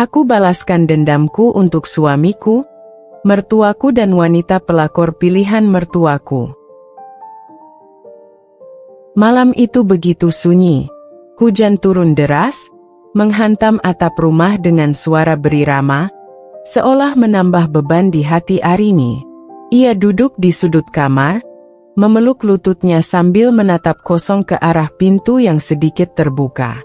Aku balaskan dendamku untuk suamiku, mertuaku dan wanita pelakor pilihan mertuaku. Malam itu begitu sunyi. Hujan turun deras, menghantam atap rumah dengan suara berirama, seolah menambah beban di hati Arini. Ia duduk di sudut kamar, memeluk lututnya sambil menatap kosong ke arah pintu yang sedikit terbuka.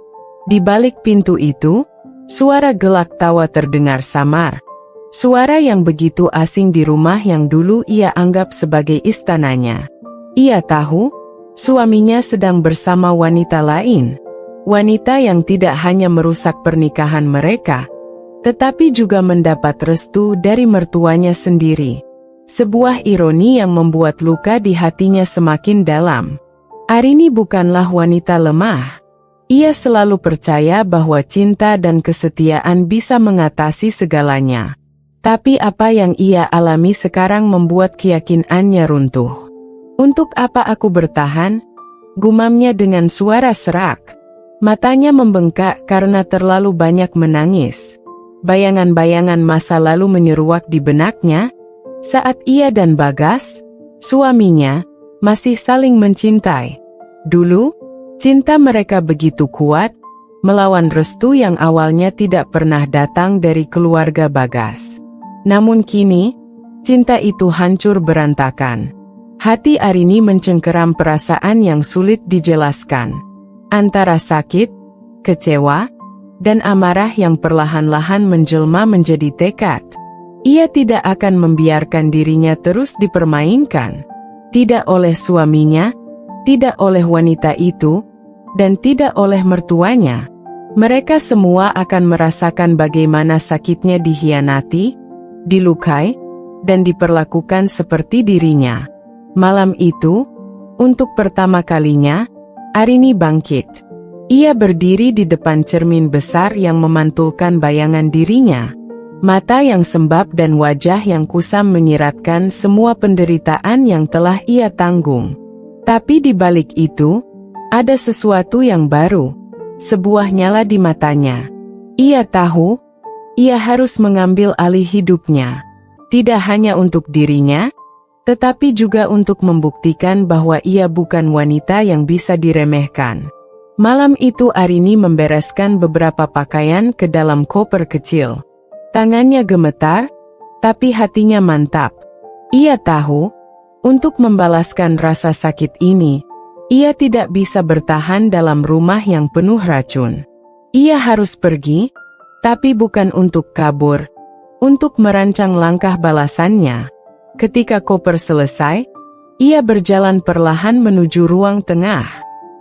Di balik pintu itu, suara gelak tawa terdengar samar. Suara yang begitu asing di rumah yang dulu ia anggap sebagai istananya. Ia tahu, suaminya sedang bersama wanita lain. Wanita yang tidak hanya merusak pernikahan mereka, tetapi juga mendapat restu dari mertuanya sendiri. Sebuah ironi yang membuat luka di hatinya semakin dalam. Arini bukanlah wanita lemah. Ia selalu percaya bahwa cinta dan kesetiaan bisa mengatasi segalanya. Tapi apa yang ia alami sekarang membuat keyakinannya runtuh. "Untuk apa aku bertahan?" gumamnya dengan suara serak. Matanya membengkak karena terlalu banyak menangis. Bayangan-bayangan masa lalu menyeruak di benaknya, saat ia dan Bagas, suaminya, masih saling mencintai. Dulu, cinta mereka begitu kuat, melawan restu yang awalnya tidak pernah datang dari keluarga Bagas. Namun kini, cinta itu hancur berantakan. Hati Arini mencengkeram perasaan yang sulit dijelaskan. Antara sakit, kecewa, dan amarah yang perlahan-lahan menjelma menjadi tekad. Ia tidak akan membiarkan dirinya terus dipermainkan. Tidak oleh suaminya, tidak oleh wanita itu, dan tidak oleh mertuanya. Mereka semua akan merasakan bagaimana sakitnya dikhianati, dilukai, dan diperlakukan seperti dirinya. Malam itu, untuk pertama kalinya, Arini bangkit. Ia berdiri di depan cermin besar yang memantulkan bayangan dirinya. Mata yang sembab dan wajah yang kusam menyiratkan semua penderitaan yang telah ia tanggung. Tapi di balik itu, ada sesuatu yang baru, sebuah nyala di matanya. Ia tahu, ia harus mengambil alih hidupnya. Tidak hanya untuk dirinya, tetapi juga untuk membuktikan bahwa ia bukan wanita yang bisa diremehkan. Malam itu Arini membereskan beberapa pakaian ke dalam koper kecil. Tangannya gemetar, tapi hatinya mantap. Ia tahu, untuk membalaskan rasa sakit ini, ia tidak bisa bertahan dalam rumah yang penuh racun. Ia harus pergi, tapi bukan untuk kabur, untuk merancang langkah balasannya. Ketika koper selesai, ia berjalan perlahan menuju ruang tengah.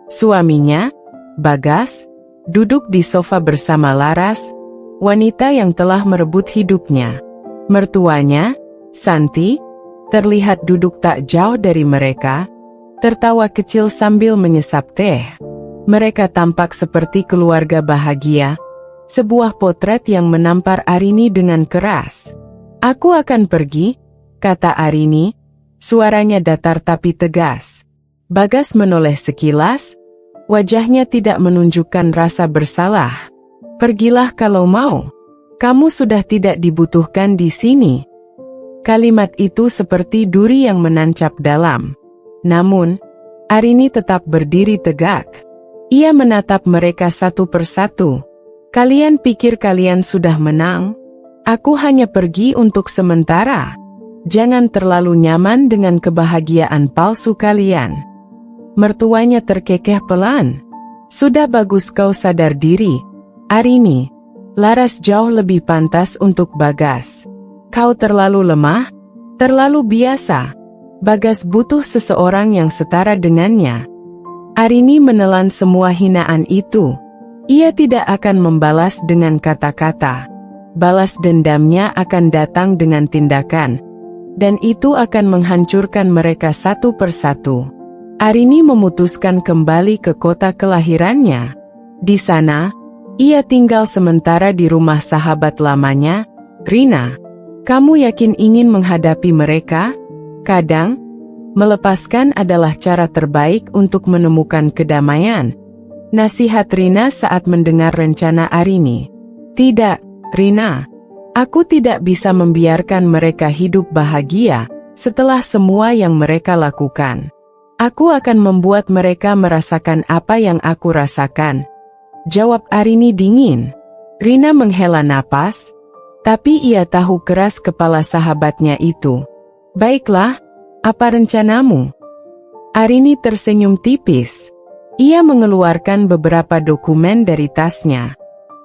Suaminya, Bagas, duduk di sofa bersama Laras, wanita yang telah merebut hidupnya. Mertuanya, Santi, terlihat duduk tak jauh dari mereka, tertawa kecil sambil menyesap teh. Mereka tampak seperti keluarga bahagia, sebuah potret yang menampar Arini dengan keras. "Aku akan pergi," kata Arini, suaranya datar tapi tegas. Bagas menoleh sekilas, wajahnya tidak menunjukkan rasa bersalah. "Pergilah kalau mau. Kamu sudah tidak dibutuhkan di sini." Kalimat itu seperti duri yang menancap dalam. Namun, Arini tetap berdiri tegak. Ia menatap mereka satu persatu. "Kalian pikir kalian sudah menang? Aku hanya pergi untuk sementara. Jangan terlalu nyaman dengan kebahagiaan palsu kalian." Mertuanya terkekeh pelan. "Sudah bagus kau sadar diri, Arini. Laras jauh lebih pantas untuk Bagas. Kau terlalu lemah, terlalu biasa. Bagas butuh seseorang yang setara dengannya." Arini menelan semua hinaan itu. Ia tidak akan membalas dengan kata-kata. Balas dendamnya akan datang dengan tindakan. Dan itu akan menghancurkan mereka satu persatu. Arini memutuskan kembali ke kota kelahirannya. Di sana, ia tinggal sementara di rumah sahabat lamanya, Rina. "Kamu yakin ingin menghadapi mereka? Kadang, melepaskan adalah cara terbaik untuk menemukan kedamaian." Nasihat Rina saat mendengar rencana Arini. "Tidak, Rina, aku tidak bisa membiarkan mereka hidup bahagia setelah semua yang mereka lakukan. Aku akan membuat mereka merasakan apa yang aku rasakan, jawab Arini dingin. Rina menghela napas, tapi ia tahu keras kepala sahabatnya itu. Baiklah, apa rencanamu? Arini tersenyum tipis. Ia mengeluarkan beberapa dokumen dari tasnya.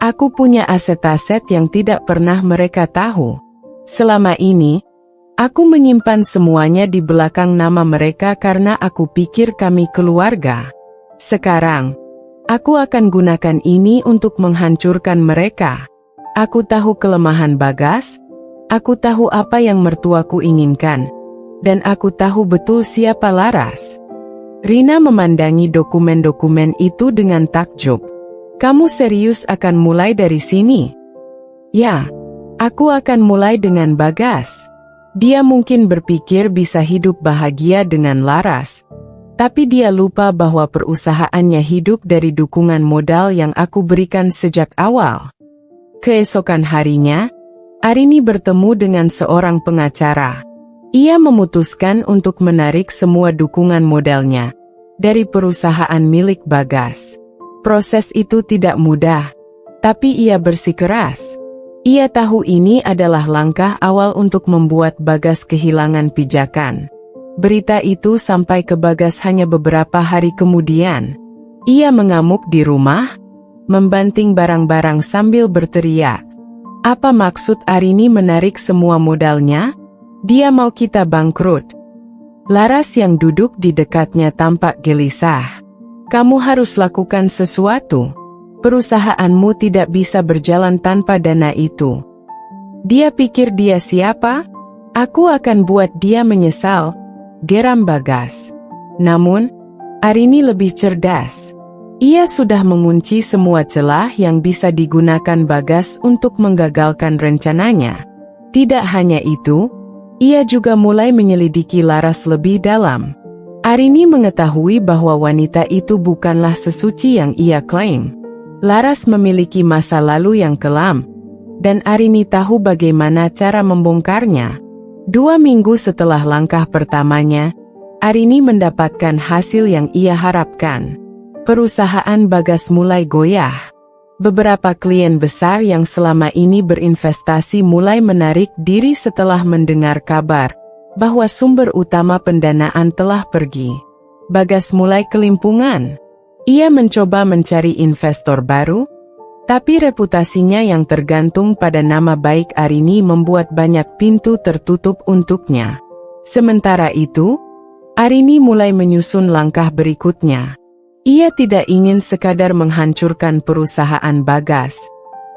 Aku punya aset-aset yang tidak pernah mereka tahu. Selama ini, aku menyimpan semuanya di belakang nama mereka karena aku pikir kami keluarga. Sekarang, aku akan gunakan ini untuk menghancurkan mereka. Aku tahu kelemahan Bagas, aku tahu apa yang mertuaku inginkan, dan aku tahu betul siapa Laras. Rina memandangi dokumen-dokumen itu dengan takjub. Kamu serius akan mulai dari sini? Ya, aku akan mulai dengan Bagas. Dia mungkin berpikir bisa hidup bahagia dengan Laras, tapi dia lupa bahwa perusahaannya hidup dari dukungan modal yang aku berikan sejak awal. Keesokan harinya, Arini bertemu dengan seorang pengacara. Ia memutuskan untuk menarik semua dukungan modalnya dari perusahaan milik Bagas. Proses itu tidak mudah, tapi ia bersikeras. Ia tahu ini adalah langkah awal untuk membuat Bagas kehilangan pijakan. Berita itu sampai ke Bagas hanya beberapa hari kemudian. Ia mengamuk di rumah, membanting barang-barang sambil berteriak. Apa maksud Arini menarik semua modalnya? Dia mau kita bangkrut. Laras yang duduk di dekatnya tampak gelisah. Kamu harus lakukan sesuatu. Perusahaanmu tidak bisa berjalan tanpa dana itu. Dia pikir dia siapa? Aku akan buat dia menyesal, geram Bagas. Namun, Arini lebih cerdas. Ia sudah mengunci semua celah yang bisa digunakan Bagas untuk menggagalkan rencananya. Tidak hanya itu, ia juga mulai menyelidiki Laras lebih dalam. Arini mengetahui bahwa wanita itu bukanlah sesuci yang ia klaim. Laras memiliki masa lalu yang kelam, dan Arini tahu bagaimana cara membongkarnya. 2 minggu setelah langkah pertamanya, Arini mendapatkan hasil yang ia harapkan. Perusahaan Bagas mulai goyah. Beberapa klien besar yang selama ini berinvestasi mulai menarik diri setelah mendengar kabar bahwa sumber utama pendanaan telah pergi. Bagas mulai kelimpungan. Ia mencoba mencari investor baru, tapi reputasinya yang tergantung pada nama baik Arini membuat banyak pintu tertutup untuknya. Sementara itu, Arini mulai menyusun langkah berikutnya. Ia tidak ingin sekadar menghancurkan perusahaan Bagas.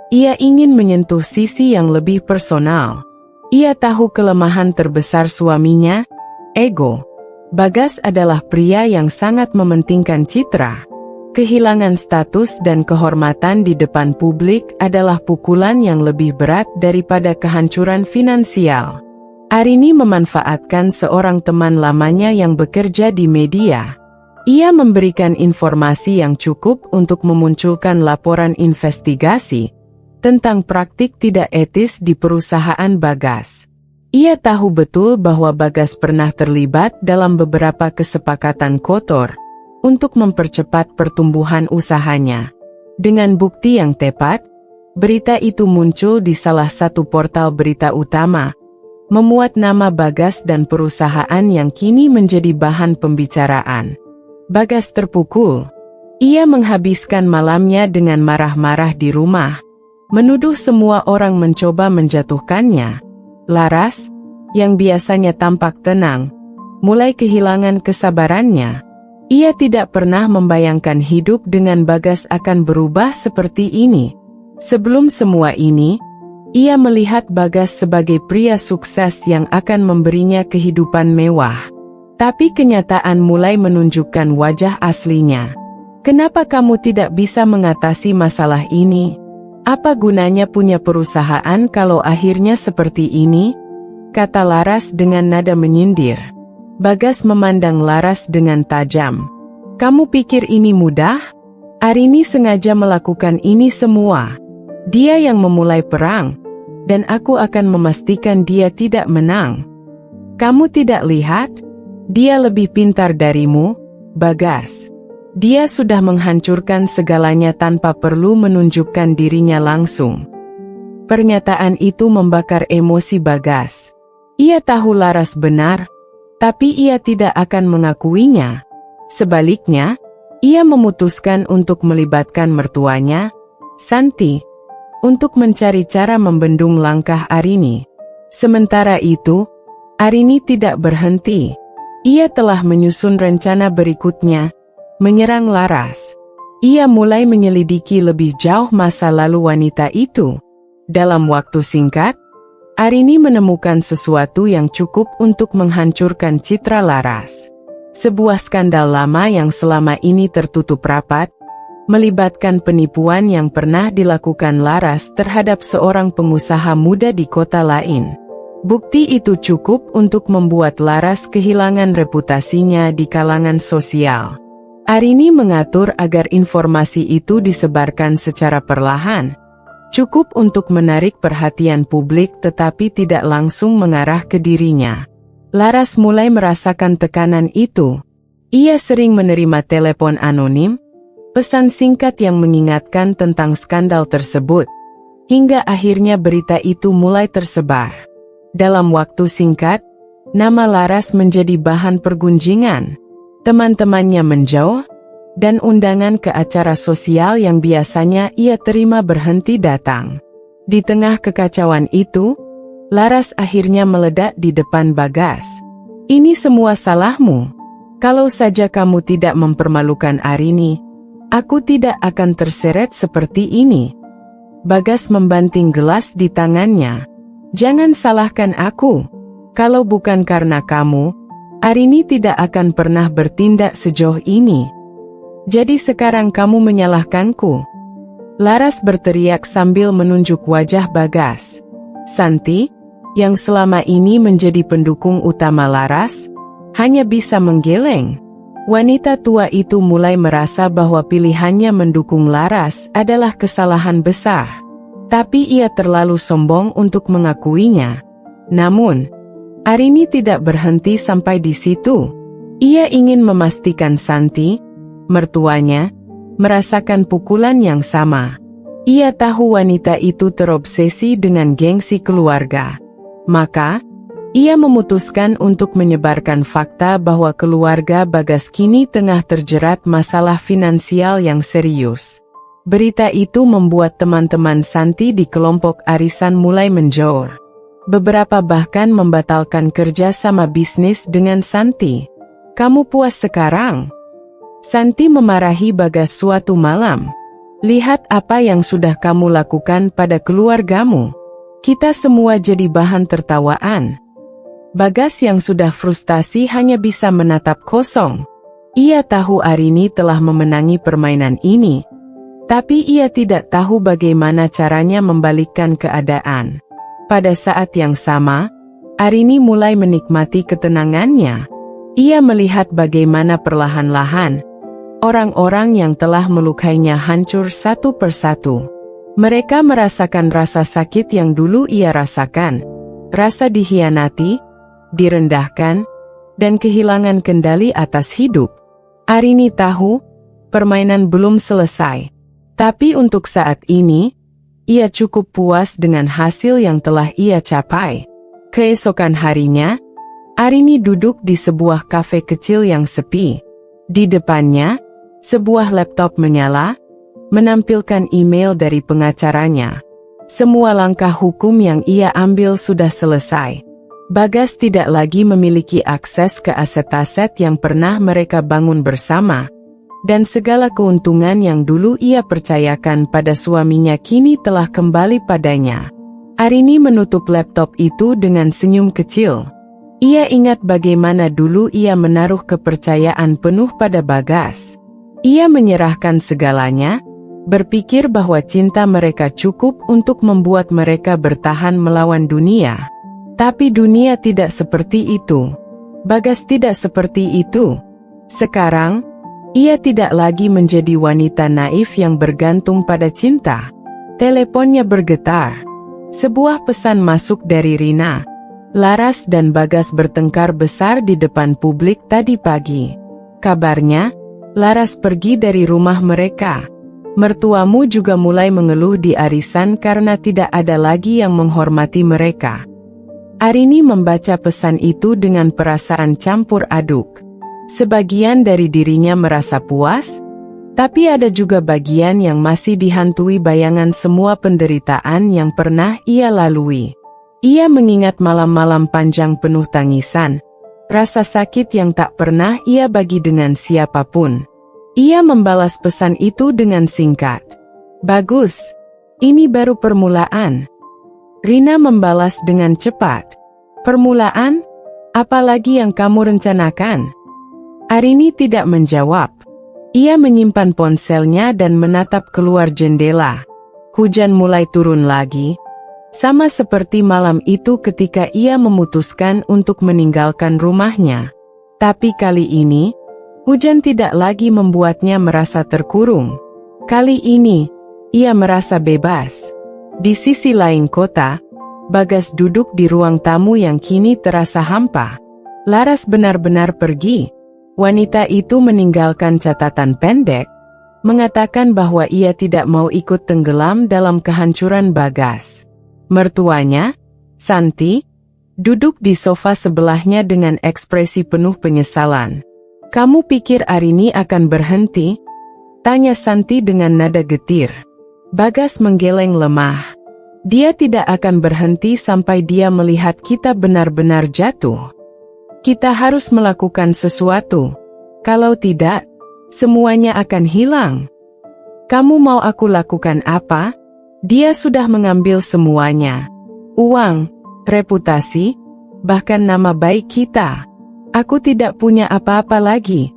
Ia ingin menyentuh sisi yang lebih personal. Ia tahu kelemahan terbesar suaminya, ego. Bagas adalah pria yang sangat mementingkan citra. Kehilangan status dan kehormatan di depan publik adalah pukulan yang lebih berat daripada kehancuran finansial. Arini memanfaatkan seorang teman lamanya yang bekerja di media. Ia memberikan informasi yang cukup untuk memunculkan laporan investigasi tentang praktik tidak etis di perusahaan Bagas. Ia tahu betul bahwa Bagas pernah terlibat dalam beberapa kesepakatan kotor untuk mempercepat pertumbuhan usahanya. Dengan bukti yang tepat, berita itu muncul di salah satu portal berita utama, memuat nama Bagas dan perusahaan yang kini menjadi bahan pembicaraan. Bagas terpukul. Ia menghabiskan malamnya dengan marah-marah di rumah, menuduh semua orang mencoba menjatuhkannya. Laras, yang biasanya tampak tenang, mulai kehilangan kesabarannya. Ia tidak pernah membayangkan hidup dengan Bagas akan berubah seperti ini. Sebelum semua ini, ia melihat Bagas sebagai pria sukses yang akan memberinya kehidupan mewah. Tapi kenyataan mulai menunjukkan wajah aslinya. Kenapa kamu tidak bisa mengatasi masalah ini? Apa gunanya punya perusahaan kalau akhirnya seperti ini? Kata Laras dengan nada menyindir. Bagas memandang Laras dengan tajam. Kamu pikir ini mudah? Arini sengaja melakukan ini semua. Dia yang memulai perang, dan aku akan memastikan dia tidak menang. Kamu tidak lihat? Dia lebih pintar darimu, Bagas. Dia sudah menghancurkan segalanya tanpa perlu menunjukkan dirinya langsung. Pernyataan itu membakar emosi Bagas. Ia tahu Laras benar, tapi ia tidak akan mengakuinya. Sebaliknya, ia memutuskan untuk melibatkan mertuanya, Santi, untuk mencari cara membendung langkah Arini. Sementara itu, Arini tidak berhenti. Ia telah menyusun rencana berikutnya, menyerang Laras. Ia mulai menyelidiki lebih jauh masa lalu wanita itu. Dalam waktu singkat, Arini menemukan sesuatu yang cukup untuk menghancurkan citra Laras. Sebuah skandal lama yang selama ini tertutup rapat, melibatkan penipuan yang pernah dilakukan Laras terhadap seorang pengusaha muda di kota lain. Bukti itu cukup untuk membuat Laras kehilangan reputasinya di kalangan sosial. Arini mengatur agar informasi itu disebarkan secara perlahan, cukup untuk menarik perhatian publik tetapi tidak langsung mengarah ke dirinya. Laras mulai merasakan tekanan itu. Ia sering menerima telepon anonim, pesan singkat yang mengingatkan tentang skandal tersebut, hingga akhirnya berita itu mulai tersebar. Dalam waktu singkat, nama Laras menjadi bahan pergunjingan. Teman-temannya menjauh, dan undangan ke acara sosial yang biasanya ia terima berhenti datang. Di tengah kekacauan itu, Laras akhirnya meledak di depan Bagas. "Ini semua salahmu. Kalau saja kamu tidak mempermalukan Arini, aku tidak akan terseret seperti ini." Bagas membanting gelas di tangannya. "Jangan salahkan aku. Kalau bukan karena kamu, Arini tidak akan pernah bertindak sejauh ini. Jadi sekarang kamu menyalahkanku?" Laras berteriak sambil menunjuk wajah Bagas. Santi, yang selama ini menjadi pendukung utama Laras, hanya bisa menggeleng. Wanita tua itu mulai merasa bahwa pilihannya mendukung Laras adalah kesalahan besar. Tapi ia terlalu sombong untuk mengakuinya. Namun, Arini tidak berhenti sampai di situ. Ia ingin memastikan Santi, mertuanya, merasakan pukulan yang sama. Ia tahu wanita itu terobsesi dengan gengsi keluarga. Maka, ia memutuskan untuk menyebarkan fakta bahwa keluarga Bagas kini tengah terjerat masalah finansial yang serius. Berita itu membuat teman-teman Santi di kelompok arisan mulai menjor. Beberapa bahkan membatalkan kerja sama bisnis dengan Santi. "Kamu puas sekarang?" Santi memarahi Bagas suatu malam. "Lihat apa yang sudah kamu lakukan pada keluargamu. Kita semua jadi bahan tertawaan." Bagas yang sudah frustasi hanya bisa menatap kosong. Ia tahu Arini telah memenangi permainan ini, tapi ia tidak tahu bagaimana caranya membalikkan keadaan. Pada saat yang sama, Arini mulai menikmati ketenangannya. Ia melihat bagaimana perlahan-lahan orang-orang yang telah melukainya hancur satu persatu. Mereka merasakan rasa sakit yang dulu ia rasakan, rasa dikhianati, direndahkan, dan kehilangan kendali atas hidup. Arini tahu, permainan belum selesai. Tapi untuk saat ini, ia cukup puas dengan hasil yang telah ia capai. Keesokan harinya, Arini duduk di sebuah kafe kecil yang sepi. Di depannya, sebuah laptop menyala, menampilkan email dari pengacaranya. Semua langkah hukum yang ia ambil sudah selesai. Bagas tidak lagi memiliki akses ke aset-aset yang pernah mereka bangun bersama, dan segala keuntungan yang dulu ia percayakan pada suaminya kini telah kembali padanya. Arini menutup laptop itu dengan senyum kecil. Ia ingat bagaimana dulu ia menaruh kepercayaan penuh pada Bagas. Ia menyerahkan segalanya, berpikir bahwa cinta mereka cukup untuk membuat mereka bertahan melawan dunia. Tapi dunia tidak seperti itu. Bagas tidak seperti itu. Sekarang, ia tidak lagi menjadi wanita naif yang bergantung pada cinta. Teleponnya bergetar. Sebuah pesan masuk dari Rina. Laras dan Bagas bertengkar besar di depan publik tadi pagi. Kabarnya, Laras pergi dari rumah mereka. Mertuamu juga mulai mengeluh di arisan karena tidak ada lagi yang menghormati mereka. Arini membaca pesan itu dengan perasaan campur aduk. Sebagian dari dirinya merasa puas, tapi ada juga bagian yang masih dihantui bayangan semua penderitaan yang pernah ia lalui. Ia mengingat malam-malam panjang penuh tangisan, rasa sakit yang tak pernah ia bagi dengan siapapun. Ia membalas pesan itu dengan singkat. Bagus, ini baru permulaan. Rina membalas dengan cepat. Permulaan? Apalagi yang kamu rencanakan? Arini tidak menjawab. Ia menyimpan ponselnya dan menatap keluar jendela. Hujan mulai turun lagi. Sama seperti malam itu ketika ia memutuskan untuk meninggalkan rumahnya. Tapi kali ini, hujan tidak lagi membuatnya merasa terkurung. Kali ini, ia merasa bebas. Di sisi lain kota, Bagas duduk di ruang tamu yang kini terasa hampa. Laras benar-benar pergi. Wanita itu meninggalkan catatan pendek, mengatakan bahwa ia tidak mau ikut tenggelam dalam kehancuran Bagas. Mertuanya, Santi, duduk di sofa sebelahnya dengan ekspresi penuh penyesalan. "Kamu pikir Arini akan berhenti?" tanya Santi dengan nada getir. Bagas menggeleng lemah. Dia tidak akan berhenti sampai dia melihat kita benar-benar jatuh. Kita harus melakukan sesuatu. Kalau tidak, semuanya akan hilang. Kamu mau aku lakukan apa? Dia sudah mengambil semuanya. Uang, reputasi, bahkan nama baik kita. Aku tidak punya apa-apa lagi.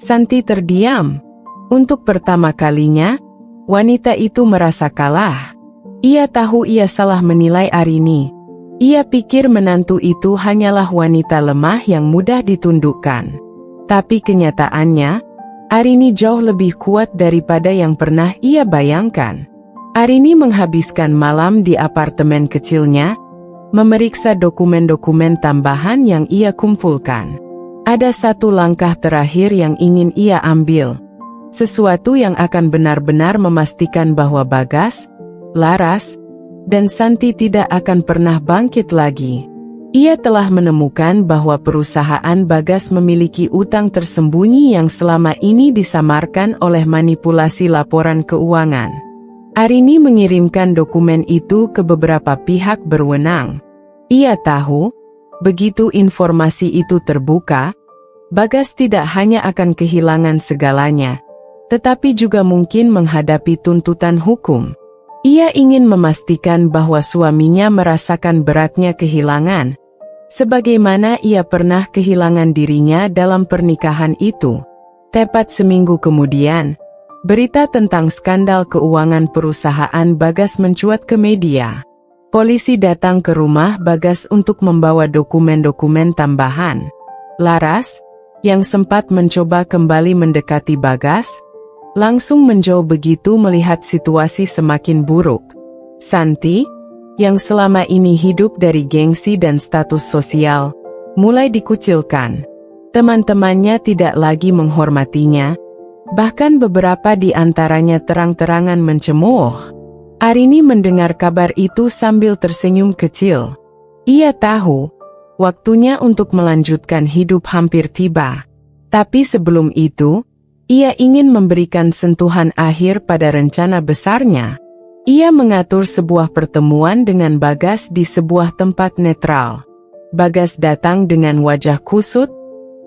Santi terdiam. Untuk pertama kalinya, wanita itu merasa kalah. Ia tahu ia salah menilai Arini. Ia pikir menantu itu hanyalah wanita lemah yang mudah ditundukkan. Tapi kenyataannya, Arini jauh lebih kuat daripada yang pernah ia bayangkan. Arini menghabiskan malam di apartemen kecilnya, memeriksa dokumen-dokumen tambahan yang ia kumpulkan. Ada satu langkah terakhir yang ingin ia ambil. Sesuatu yang akan benar-benar memastikan bahwa Bagas, Laras, dan Santi tidak akan pernah bangkit lagi. Ia telah menemukan bahwa perusahaan Bagas memiliki utang tersembunyi yang selama ini disamarkan oleh manipulasi laporan keuangan. Arini mengirimkan dokumen itu ke beberapa pihak berwenang. Ia tahu, begitu informasi itu terbuka, Bagas tidak hanya akan kehilangan segalanya, tetapi juga mungkin menghadapi tuntutan hukum. Ia ingin memastikan bahwa suaminya merasakan beratnya kehilangan, sebagaimana ia pernah kehilangan dirinya dalam pernikahan itu. Tepat seminggu kemudian, berita tentang skandal keuangan perusahaan Bagas mencuat ke media. Polisi datang ke rumah Bagas untuk membawa dokumen-dokumen tambahan. Laras, yang sempat mencoba kembali mendekati Bagas, langsung menjauh begitu melihat situasi semakin buruk. Santi, yang selama ini hidup dari gengsi dan status sosial, mulai dikucilkan. Teman-temannya tidak lagi menghormatinya, bahkan beberapa di antaranya terang-terangan mencemooh. Arini mendengar kabar itu sambil tersenyum kecil. Ia tahu, waktunya untuk melanjutkan hidup hampir tiba. Tapi sebelum itu, ia ingin memberikan sentuhan akhir pada rencana besarnya. Ia mengatur sebuah pertemuan dengan Bagas di sebuah tempat netral. Bagas datang dengan wajah kusut,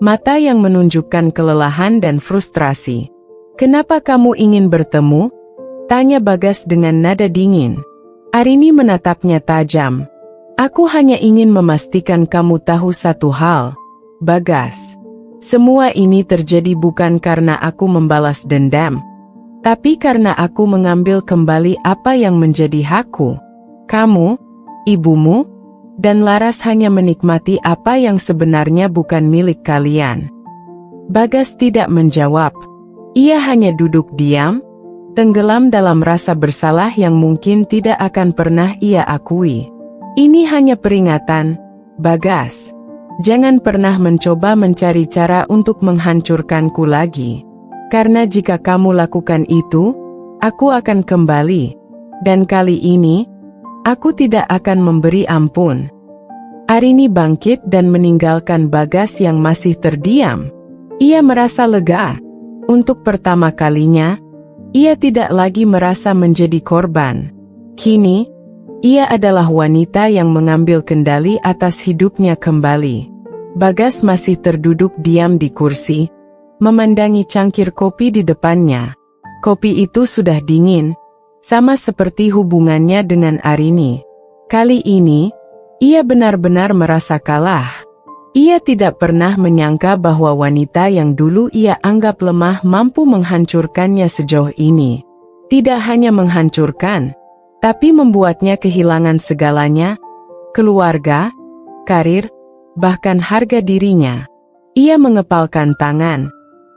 mata yang menunjukkan kelelahan dan frustrasi. "Kenapa kamu ingin bertemu?" tanya Bagas dengan nada dingin. Arini menatapnya tajam. "Aku hanya ingin memastikan kamu tahu satu hal, Bagas. Semua ini terjadi bukan karena aku membalas dendam, tapi karena aku mengambil kembali apa yang menjadi hakku. Kamu, ibumu, dan Laras hanya menikmati apa yang sebenarnya bukan milik kalian." Bagas tidak menjawab. Ia hanya duduk diam, tenggelam dalam rasa bersalah yang mungkin tidak akan pernah ia akui. Ini hanya peringatan, Bagas. Jangan pernah mencoba mencari cara untuk menghancurkanku lagi. Karena jika kamu lakukan itu, aku akan kembali. Dan kali ini, aku tidak akan memberi ampun. Arini bangkit dan meninggalkan Bagas yang masih terdiam. Ia merasa lega. Untuk pertama kalinya, ia tidak lagi merasa menjadi korban. Kini, ia adalah wanita yang mengambil kendali atas hidupnya kembali. Bagas masih terduduk diam di kursi, memandangi cangkir kopi di depannya. Kopi itu sudah dingin, sama seperti hubungannya dengan Arini. Kali ini, ia benar-benar merasa kalah. Ia tidak pernah menyangka bahwa wanita yang dulu ia anggap lemah mampu menghancurkannya sejauh ini. Tidak hanya menghancurkan, tapi membuatnya kehilangan segalanya, keluarga, karir, bahkan harga dirinya. Ia mengepalkan tangan,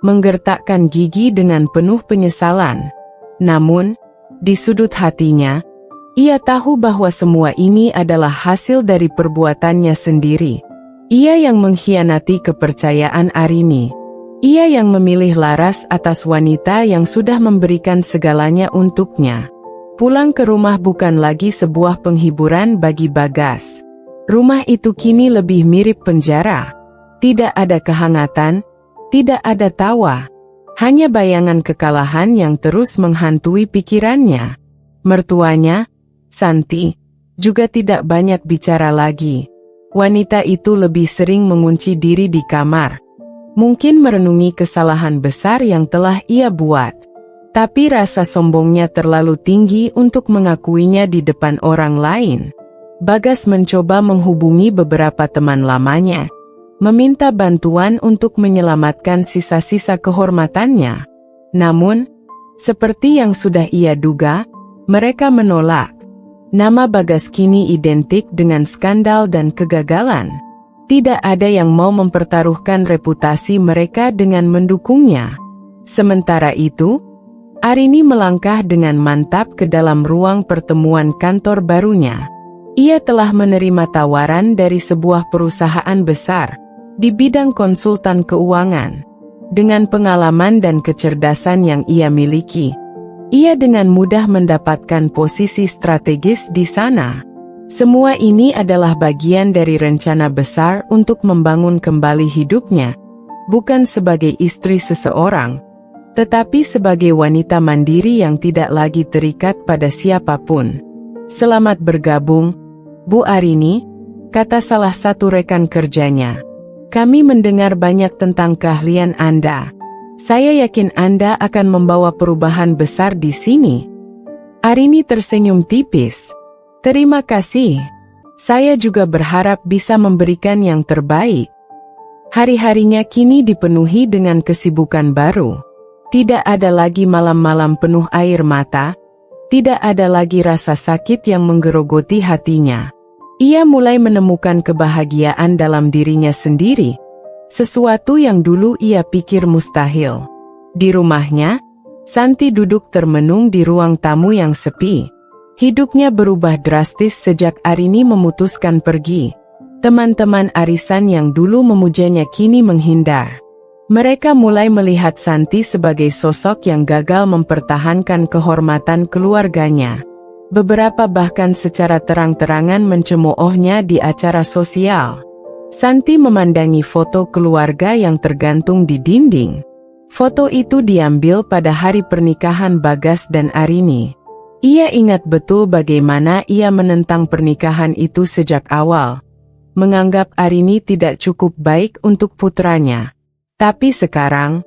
menggertakkan gigi dengan penuh penyesalan. Namun, di sudut hatinya, ia tahu bahwa semua ini adalah hasil dari perbuatannya sendiri. Ia yang mengkhianati kepercayaan Arini. Ia yang memilih Laras atas wanita yang sudah memberikan segalanya untuknya. Pulang ke rumah bukan lagi sebuah penghiburan bagi Bagas. Rumah itu kini lebih mirip penjara. Tidak ada kehangatan, tidak ada tawa. Hanya bayangan kekalahan yang terus menghantui pikirannya. Mertuanya, Santi, juga tidak banyak bicara lagi. Wanita itu lebih sering mengunci diri di kamar. Mungkin merenungi kesalahan besar yang telah ia buat. Tapi rasa sombongnya terlalu tinggi untuk mengakuinya di depan orang lain. Bagas mencoba menghubungi beberapa teman lamanya, meminta bantuan untuk menyelamatkan sisa-sisa kehormatannya. Namun, seperti yang sudah ia duga, mereka menolak. Nama Bagas kini identik dengan skandal dan kegagalan. Tidak ada yang mau mempertaruhkan reputasi mereka dengan mendukungnya. Sementara itu, Arini melangkah dengan mantap ke dalam ruang pertemuan kantor barunya. Ia telah menerima tawaran dari sebuah perusahaan besar di bidang konsultan keuangan. Dengan pengalaman dan kecerdasan yang ia miliki, ia dengan mudah mendapatkan posisi strategis di sana. Semua ini adalah bagian dari rencana besar untuk membangun kembali hidupnya, bukan sebagai istri seseorang, tetapi sebagai wanita mandiri yang tidak lagi terikat pada siapapun. "Selamat bergabung, Bu Arini," kata salah satu rekan kerjanya. "Kami mendengar banyak tentang keahlian Anda. Saya yakin Anda akan membawa perubahan besar di sini." Arini tersenyum tipis. "Terima kasih. Saya juga berharap bisa memberikan yang terbaik." Hari-harinya kini dipenuhi dengan kesibukan baru. Tidak ada lagi malam-malam penuh air mata. Tidak ada lagi rasa sakit yang menggerogoti hatinya. Ia mulai menemukan kebahagiaan dalam dirinya sendiri, sesuatu yang dulu ia pikir mustahil. Di rumahnya, Santi duduk termenung di ruang tamu yang sepi. Hidupnya berubah drastis sejak Arini memutuskan pergi. Teman-teman arisan yang dulu memujanya kini menghindar. Mereka mulai melihat Santi sebagai sosok yang gagal mempertahankan kehormatan keluarganya. Beberapa bahkan secara terang-terangan mencemoohnya di acara sosial. Santi memandangi foto keluarga yang tergantung di dinding. Foto itu diambil pada hari pernikahan Bagas dan Arini. Ia ingat betul bagaimana ia menentang pernikahan itu sejak awal, menganggap Arini tidak cukup baik untuk putranya. Tapi sekarang,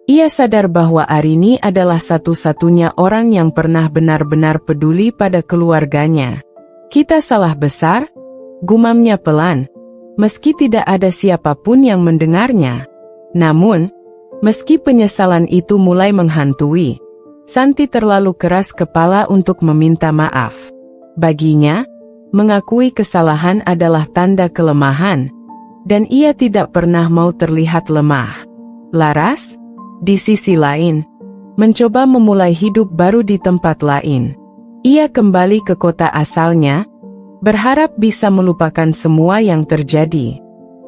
ia sadar bahwa Arini adalah satu-satunya orang yang pernah benar-benar peduli pada keluarganya. "Kita salah besar?" gumamnya pelan, meski tidak ada siapapun yang mendengarnya. Namun, meski penyesalan itu mulai menghantui, Santi terlalu keras kepala untuk meminta maaf. Baginya, mengakui kesalahan adalah tanda kelemahan, dan ia tidak pernah mau terlihat lemah. Laras, di sisi lain, mencoba memulai hidup baru di tempat lain. Ia kembali ke kota asalnya, berharap bisa melupakan semua yang terjadi.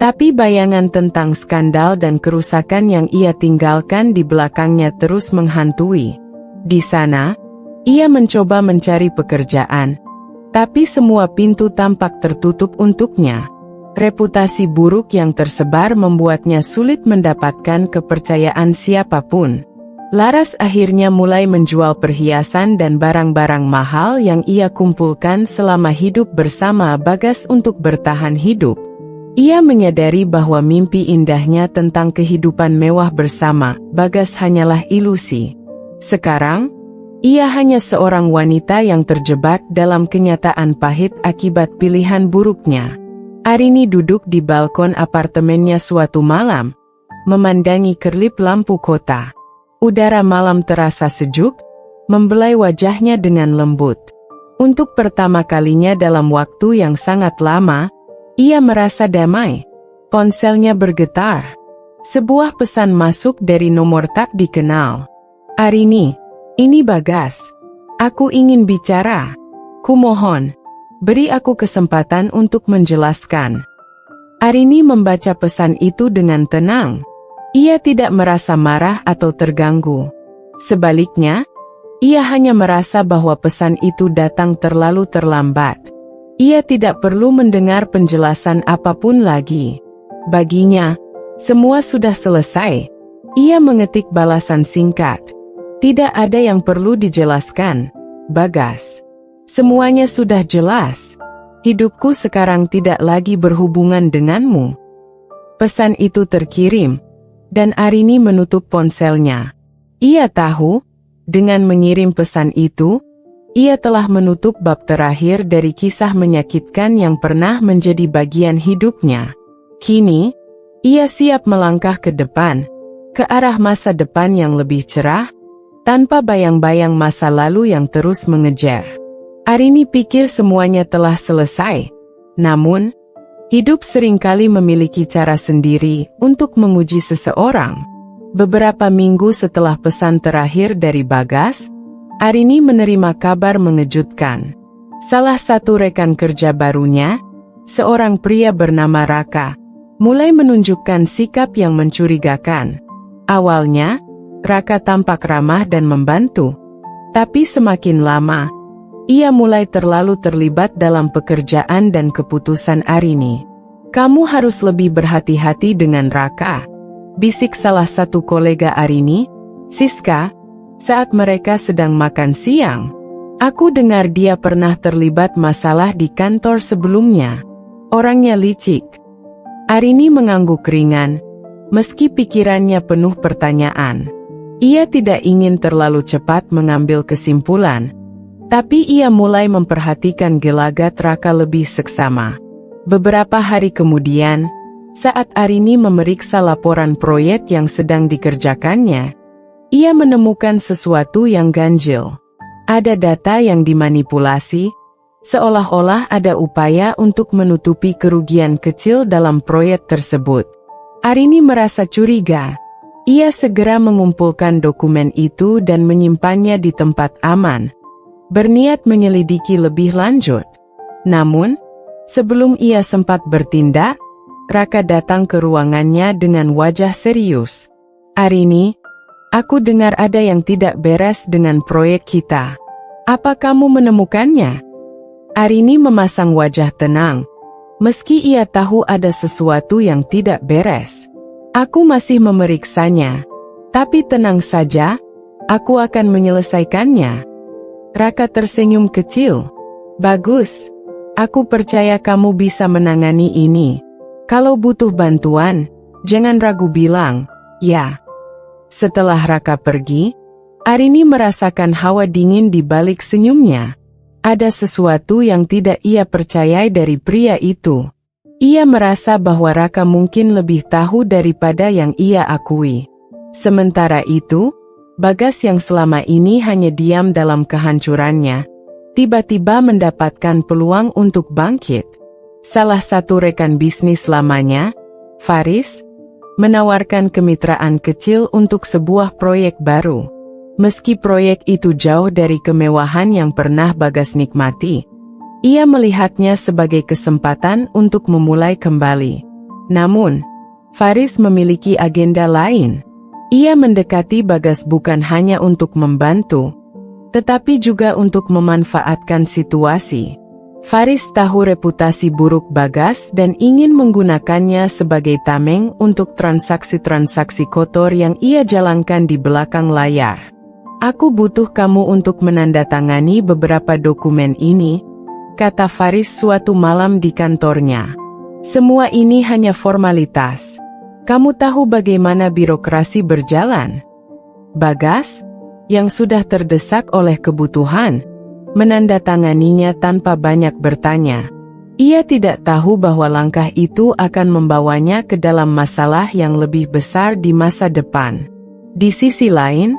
Tapi bayangan tentang skandal dan kerusakan yang ia tinggalkan di belakangnya terus menghantui. Di sana, ia mencoba mencari pekerjaan, tapi semua pintu tampak tertutup untuknya. Reputasi buruk yang tersebar membuatnya sulit mendapatkan kepercayaan siapapun. Laras akhirnya mulai menjual perhiasan dan barang-barang mahal yang ia kumpulkan selama hidup bersama Bagas untuk bertahan hidup. Ia menyadari bahwa mimpi indahnya tentang kehidupan mewah bersama Bagas hanyalah ilusi. Sekarang, ia hanya seorang wanita yang terjebak dalam kenyataan pahit akibat pilihan buruknya. Arini duduk di balkon apartemennya suatu malam, memandangi kerlip lampu kota. Udara malam terasa sejuk, membelai wajahnya dengan lembut. Untuk pertama kalinya dalam waktu yang sangat lama, ia merasa damai. Ponselnya bergetar. Sebuah pesan masuk dari nomor tak dikenal. "Arini, ini Bagas. Aku ingin bicara. Kumohon, beri aku kesempatan untuk menjelaskan." Arini membaca pesan itu dengan tenang. Ia tidak merasa marah atau terganggu. Sebaliknya, ia hanya merasa bahwa pesan itu datang terlalu terlambat. Ia tidak perlu mendengar penjelasan apapun lagi. Baginya, semua sudah selesai. Ia mengetik balasan singkat. "Tidak ada yang perlu dijelaskan, Bagas. Semuanya sudah jelas. Hidupku sekarang tidak lagi berhubungan denganmu." Pesan itu terkirim, dan Arini menutup ponselnya. Ia tahu, dengan mengirim pesan itu, ia telah menutup bab terakhir dari kisah menyakitkan yang pernah menjadi bagian hidupnya. Kini, ia siap melangkah ke depan, ke arah masa depan yang lebih cerah, tanpa bayang-bayang masa lalu yang terus mengejar. Arini pikir semuanya telah selesai. Namun, hidup seringkali memiliki cara sendiri untuk menguji seseorang. Beberapa minggu setelah pesan terakhir dari Bagas, Arini menerima kabar mengejutkan. Salah satu rekan kerja barunya, seorang pria bernama Raka, mulai menunjukkan sikap yang mencurigakan. Awalnya, Raka tampak ramah dan membantu. Tapi semakin lama, ia mulai terlalu terlibat dalam pekerjaan dan keputusan Arini. "Kamu harus lebih berhati-hati dengan Raka," bisik salah satu kolega Arini, Siska, saat mereka sedang makan siang. "Aku dengar dia pernah terlibat masalah di kantor sebelumnya. Orangnya licik." Arini mengangguk ringan, meski pikirannya penuh pertanyaan. Ia tidak ingin terlalu cepat mengambil kesimpulan, tapi ia mulai memperhatikan gelagat Raka lebih seksama. Beberapa hari kemudian, saat Arini memeriksa laporan proyek yang sedang dikerjakannya, ia menemukan sesuatu yang ganjil. Ada data yang dimanipulasi, seolah-olah ada upaya untuk menutupi kerugian kecil dalam proyek tersebut. Arini merasa curiga. Ia segera mengumpulkan dokumen itu dan menyimpannya di tempat aman, berniat menyelidiki lebih lanjut. Namun, sebelum ia sempat bertindak, Raka datang ke ruangannya dengan wajah serius. "Arini, aku dengar ada yang tidak beres dengan proyek kita. Apa kamu menemukannya?" Arini memasang wajah tenang, meski ia tahu ada sesuatu yang tidak beres. "Aku masih memeriksanya. Tapi tenang saja, aku akan menyelesaikannya." Raka tersenyum kecil. "Bagus. Aku percaya kamu bisa menangani ini. Kalau butuh bantuan, jangan ragu bilang, ya." Setelah Raka pergi, Arini merasakan hawa dingin di balik senyumnya. Ada sesuatu yang tidak ia percayai dari pria itu. Ia merasa bahwa Raka mungkin lebih tahu daripada yang ia akui. Sementara itu, Bagas yang selama ini hanya diam dalam kehancurannya, tiba-tiba mendapatkan peluang untuk bangkit. Salah satu rekan bisnis lamanya, Faris, menawarkan kemitraan kecil untuk sebuah proyek baru. Meski proyek itu jauh dari kemewahan yang pernah Bagas nikmati, ia melihatnya sebagai kesempatan untuk memulai kembali. Namun, Faris memiliki agenda lain. Ia mendekati Bagas bukan hanya untuk membantu, tetapi juga untuk memanfaatkan situasi. Faris tahu reputasi buruk Bagas dan ingin menggunakannya sebagai tameng untuk transaksi-transaksi kotor yang ia jalankan di belakang layar. "Aku butuh kamu untuk menandatangani beberapa dokumen ini," kata Faris suatu malam di kantornya. "Semua ini hanya formalitas. Kamu tahu bagaimana birokrasi berjalan." Bagas, yang sudah terdesak oleh kebutuhan, menandatanganinya tanpa banyak bertanya. Ia tidak tahu bahwa langkah itu akan membawanya ke dalam masalah yang lebih besar di masa depan. Di sisi lain,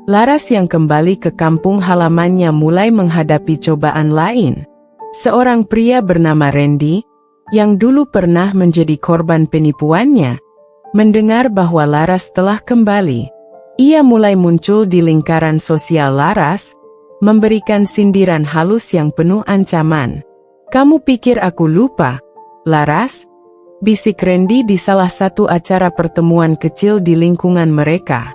Laras yang kembali ke kampung halamannya mulai menghadapi cobaan lain. Seorang pria bernama Randy, yang dulu pernah menjadi korban penipuannya, mendengar bahwa Laras telah kembali. Ia mulai muncul di lingkaran sosial Laras, memberikan sindiran halus yang penuh ancaman. "Kamu pikir aku lupa, Laras?" bisik Randy di salah satu acara pertemuan kecil di lingkungan mereka.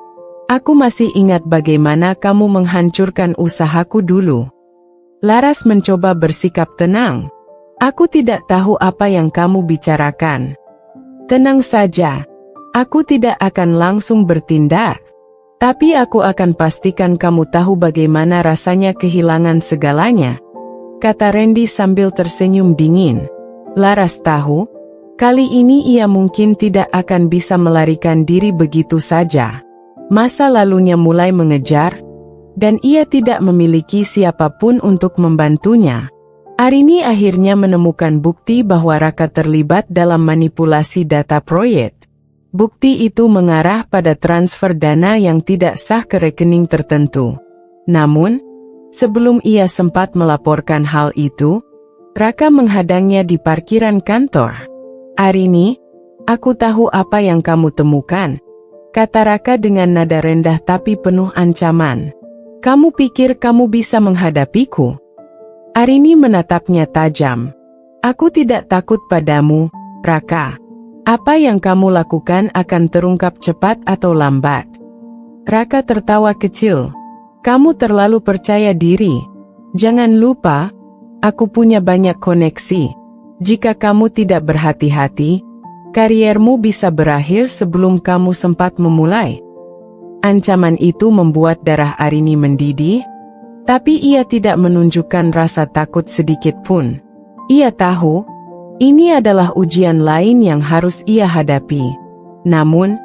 "Aku masih ingat bagaimana kamu menghancurkan usahaku dulu." Laras mencoba bersikap tenang. "Aku tidak tahu apa yang kamu bicarakan." "Tenang saja, aku tidak akan langsung bertindak. Tapi aku akan pastikan kamu tahu bagaimana rasanya kehilangan segalanya," kata Randy sambil tersenyum dingin. Laras tahu, kali ini ia mungkin tidak akan bisa melarikan diri begitu saja. Masa lalunya mulai mengejar, dan ia tidak memiliki siapapun untuk membantunya. Arini akhirnya menemukan bukti bahwa Raka terlibat dalam manipulasi data proyek. Bukti itu mengarah pada transfer dana yang tidak sah ke rekening tertentu. Namun, sebelum ia sempat melaporkan hal itu, Raka menghadangnya di parkiran kantor. "Arini, aku tahu apa yang kamu temukan," kata Raka dengan nada rendah tapi penuh ancaman. "Kamu pikir kamu bisa menghadapiku?" Arini menatapnya tajam. "Aku tidak takut padamu, Raka. Apa yang kamu lakukan akan terungkap cepat atau lambat." Raka tertawa kecil. "Kamu terlalu percaya diri. Jangan lupa, aku punya banyak koneksi. Jika kamu tidak berhati-hati, kariermu bisa berakhir sebelum kamu sempat memulai." Ancaman itu membuat darah Arini mendidih, tapi ia tidak menunjukkan rasa takut sedikit pun. Ia tahu, ini adalah ujian lain yang harus ia hadapi. Namun,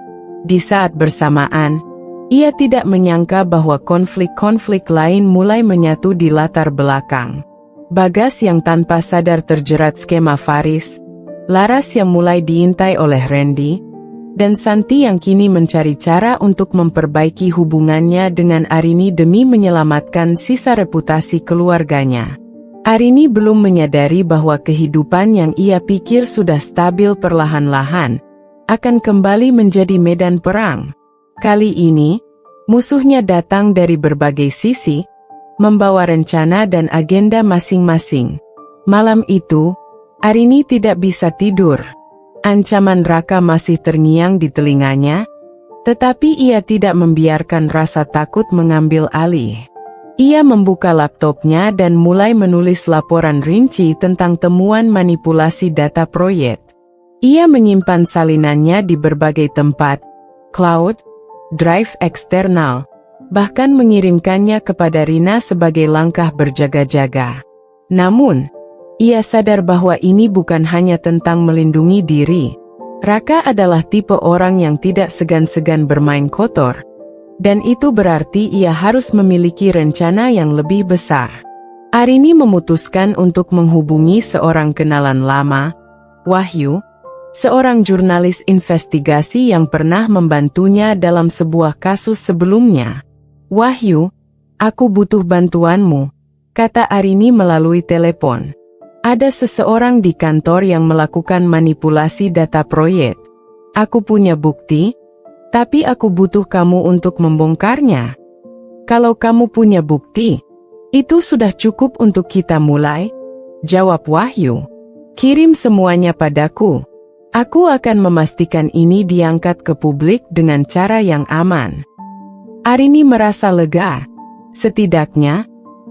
di saat bersamaan, ia tidak menyangka bahwa konflik-konflik lain mulai menyatu di latar belakang. Bagas yang tanpa sadar terjerat skema Faris, Laras yang mulai diintai oleh Randy, dan Santi yang kini mencari cara untuk memperbaiki hubungannya dengan Arini demi menyelamatkan sisa reputasi keluarganya. Arini belum menyadari bahwa kehidupan yang ia pikir sudah stabil perlahan-lahan akan kembali menjadi medan perang. Kali ini, musuhnya datang dari berbagai sisi, membawa rencana dan agenda masing-masing. Malam itu, Arini tidak bisa tidur. Ancaman Raka masih terngiang di telinganya, tetapi ia tidak membiarkan rasa takut mengambil alih. Ia membuka laptopnya dan mulai menulis laporan rinci tentang temuan manipulasi data proyek. Ia menyimpan salinannya di berbagai tempat, cloud, drive eksternal, bahkan mengirimkannya kepada Rina sebagai langkah berjaga-jaga. Namun, ia sadar bahwa ini bukan hanya tentang melindungi diri. Raka adalah tipe orang yang tidak segan-segan bermain kotor, dan itu berarti ia harus memiliki rencana yang lebih besar. Arini memutuskan untuk menghubungi seorang kenalan lama, Wahyu, seorang jurnalis investigasi yang pernah membantunya dalam sebuah kasus sebelumnya. "Wahyu, aku butuh bantuanmu," kata Arini melalui telepon. "Ada seseorang di kantor yang melakukan manipulasi data proyek. Aku punya bukti, tapi aku butuh kamu untuk membongkarnya." Kalau kamu punya bukti, itu sudah cukup untuk kita mulai, jawab Wahyu. Kirim semuanya padaku. Aku akan memastikan ini diangkat ke publik dengan cara yang aman. Arini merasa lega. Setidaknya,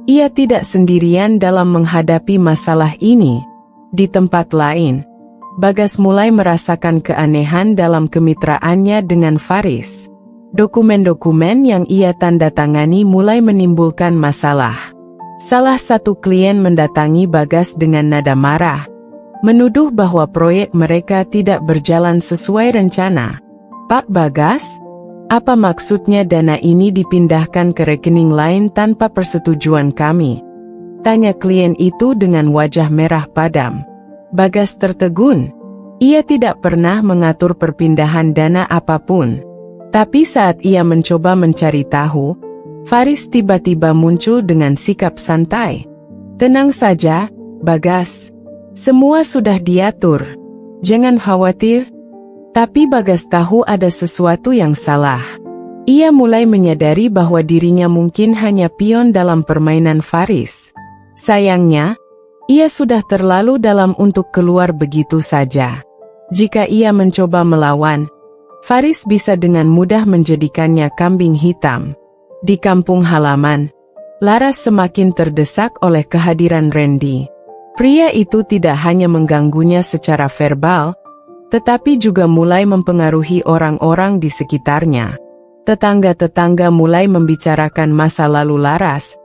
ia tidak sendirian dalam menghadapi masalah ini. Di tempat lain, Bagas mulai merasakan keanehan dalam kemitraannya dengan Faris. Dokumen-dokumen yang ia tanda tangani mulai menimbulkan masalah. Salah satu klien mendatangi Bagas dengan nada marah, menuduh bahwa proyek mereka tidak berjalan sesuai rencana. Pak Bagas, apa maksudnya dana ini dipindahkan ke rekening lain tanpa persetujuan kami? Tanya klien itu dengan wajah merah padam. Bagas tertegun. Ia tidak pernah mengatur perpindahan dana apapun. Tapi saat ia mencoba mencari tahu, Faris tiba-tiba muncul dengan sikap santai. Tenang saja, Bagas. Semua sudah diatur. Jangan khawatir. Tapi Bagas tahu ada sesuatu yang salah. Ia mulai menyadari bahwa dirinya mungkin hanya pion dalam permainan Faris. Sayangnya, ia sudah terlalu dalam untuk keluar begitu saja. Jika ia mencoba melawan, Faris bisa dengan mudah menjadikannya kambing hitam. Di kampung halaman, Laras semakin terdesak oleh kehadiran Randy. Pria itu tidak hanya mengganggunya secara verbal, tetapi juga mulai mempengaruhi orang-orang di sekitarnya. Tetangga-tetangga mulai membicarakan masa lalu Laras,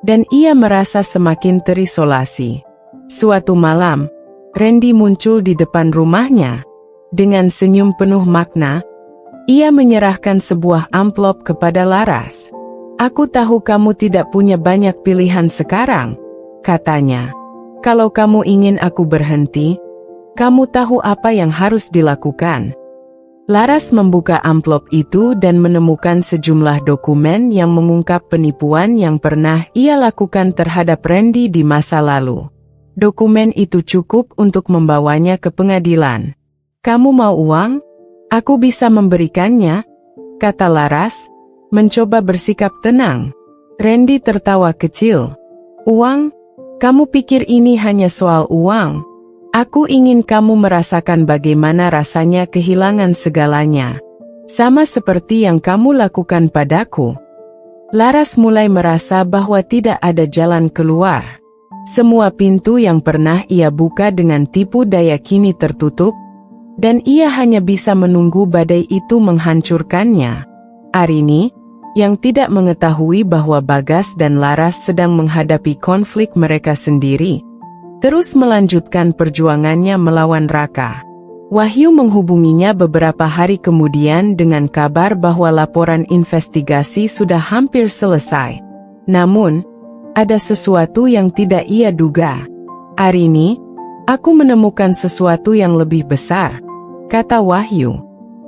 dan ia merasa semakin terisolasi. Suatu malam, Randy muncul di depan rumahnya. Dengan senyum penuh makna, ia menyerahkan sebuah amplop kepada Laras. Aku tahu kamu tidak punya banyak pilihan sekarang, katanya. Kalau kamu ingin aku berhenti, kamu tahu apa yang harus dilakukan. Laras membuka amplop itu dan menemukan sejumlah dokumen yang mengungkap penipuan yang pernah ia lakukan terhadap Randy di masa lalu. Dokumen itu cukup untuk membawanya ke pengadilan. Kamu mau uang? Aku bisa memberikannya, kata Laras, mencoba bersikap tenang. Randy tertawa kecil. Uang? Kamu pikir ini hanya soal uang? Aku ingin kamu merasakan bagaimana rasanya kehilangan segalanya. Sama seperti yang kamu lakukan padaku. Laras mulai merasa bahwa tidak ada jalan keluar. Semua pintu yang pernah ia buka dengan tipu daya kini tertutup, dan ia hanya bisa menunggu badai itu menghancurkannya. Arini, yang tidak mengetahui bahwa Bagas dan Laras sedang menghadapi konflik mereka sendiri, terus melanjutkan perjuangannya melawan Raka. Wahyu menghubunginya beberapa hari kemudian dengan kabar bahwa laporan investigasi sudah hampir selesai. Namun, ada sesuatu yang tidak ia duga. Arini, aku menemukan sesuatu yang lebih besar, kata Wahyu.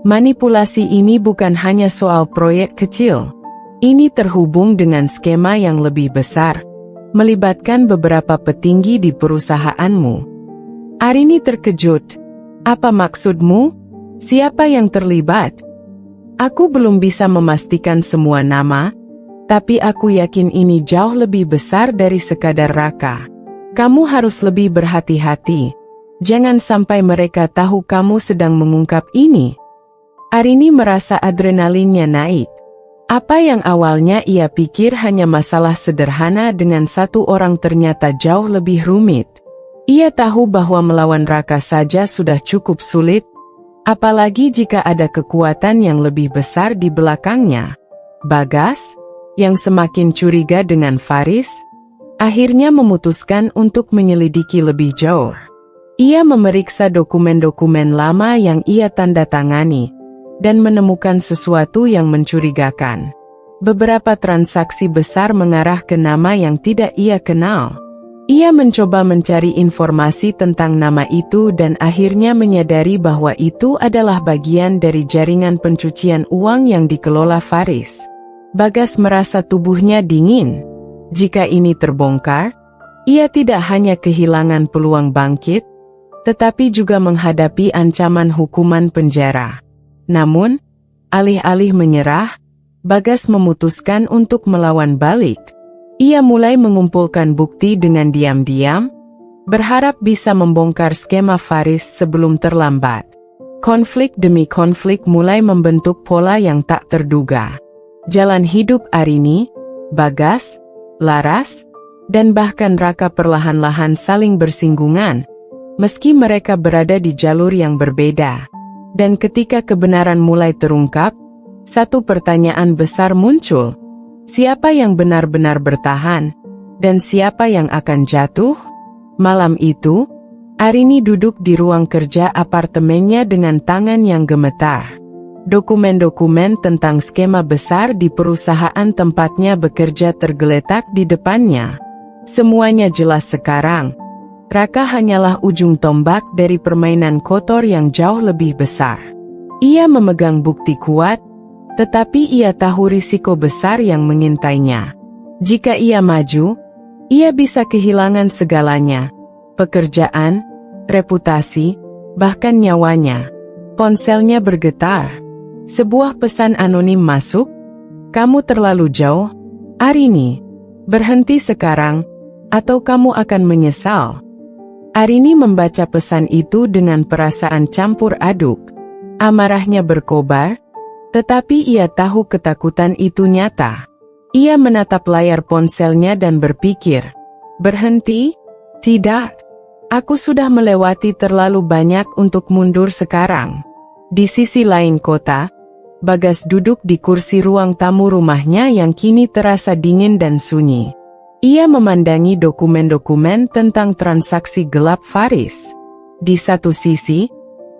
Manipulasi ini bukan hanya soal proyek kecil. Ini terhubung dengan skema yang lebih besar, melibatkan beberapa petinggi di perusahaanmu. Arini terkejut. Apa maksudmu? Siapa yang terlibat? Aku belum bisa memastikan semua nama, tapi aku yakin ini jauh lebih besar dari sekadar Raka. Kamu harus lebih berhati-hati. Jangan sampai mereka tahu kamu sedang mengungkap ini. Arini merasa adrenalinnya naik. Apa yang awalnya ia pikir hanya masalah sederhana dengan satu orang ternyata jauh lebih rumit. Ia tahu bahwa melawan Raka saja sudah cukup sulit, apalagi jika ada kekuatan yang lebih besar di belakangnya. Bagas, yang semakin curiga dengan Faris, akhirnya memutuskan untuk menyelidiki lebih jauh. Ia memeriksa dokumen-dokumen lama yang ia tanda tangani, dan menemukan sesuatu yang mencurigakan. Beberapa transaksi besar mengarah ke nama yang tidak ia kenal. Ia mencoba mencari informasi tentang nama itu dan akhirnya menyadari bahwa itu adalah bagian dari jaringan pencucian uang yang dikelola Faris. Bagas merasa tubuhnya dingin. Jika ini terbongkar, ia tidak hanya kehilangan peluang bangkit, tetapi juga menghadapi ancaman hukuman penjara. Namun, alih-alih menyerah, Bagas memutuskan untuk melawan balik. Ia mulai mengumpulkan bukti dengan diam-diam, berharap bisa membongkar skema Faris sebelum terlambat. Konflik demi konflik mulai membentuk pola yang tak terduga. Jalan hidup Arini, Bagas, Laras, dan bahkan Raka perlahan-lahan saling bersinggungan, meski mereka berada di jalur yang berbeda. Dan ketika kebenaran mulai terungkap, satu pertanyaan besar muncul. Siapa yang benar-benar bertahan, dan siapa yang akan jatuh? Malam itu, Arini duduk di ruang kerja apartemennya dengan tangan yang gemetar. Dokumen-dokumen tentang skema besar di perusahaan tempatnya bekerja tergeletak di depannya. Semuanya jelas sekarang. Raka hanyalah ujung tombak dari permainan kotor yang jauh lebih besar. Ia memegang bukti kuat, tetapi ia tahu risiko besar yang mengintainya. Jika ia maju, ia bisa kehilangan segalanya. Pekerjaan, reputasi, bahkan nyawanya. Ponselnya bergetar. Sebuah pesan anonim masuk. Kamu terlalu jauh, Arini. Berhenti sekarang, atau kamu akan menyesal. Arini membaca pesan itu dengan perasaan campur aduk. Amarahnya berkobar, tetapi ia tahu ketakutan itu nyata. Ia menatap layar ponselnya dan berpikir, berhenti? Tidak. Aku sudah melewati terlalu banyak untuk mundur sekarang. Di sisi lain kota, Bagas duduk di kursi ruang tamu rumahnya yang kini terasa dingin dan sunyi. Ia memandangi dokumen-dokumen tentang transaksi gelap Faris. Di satu sisi,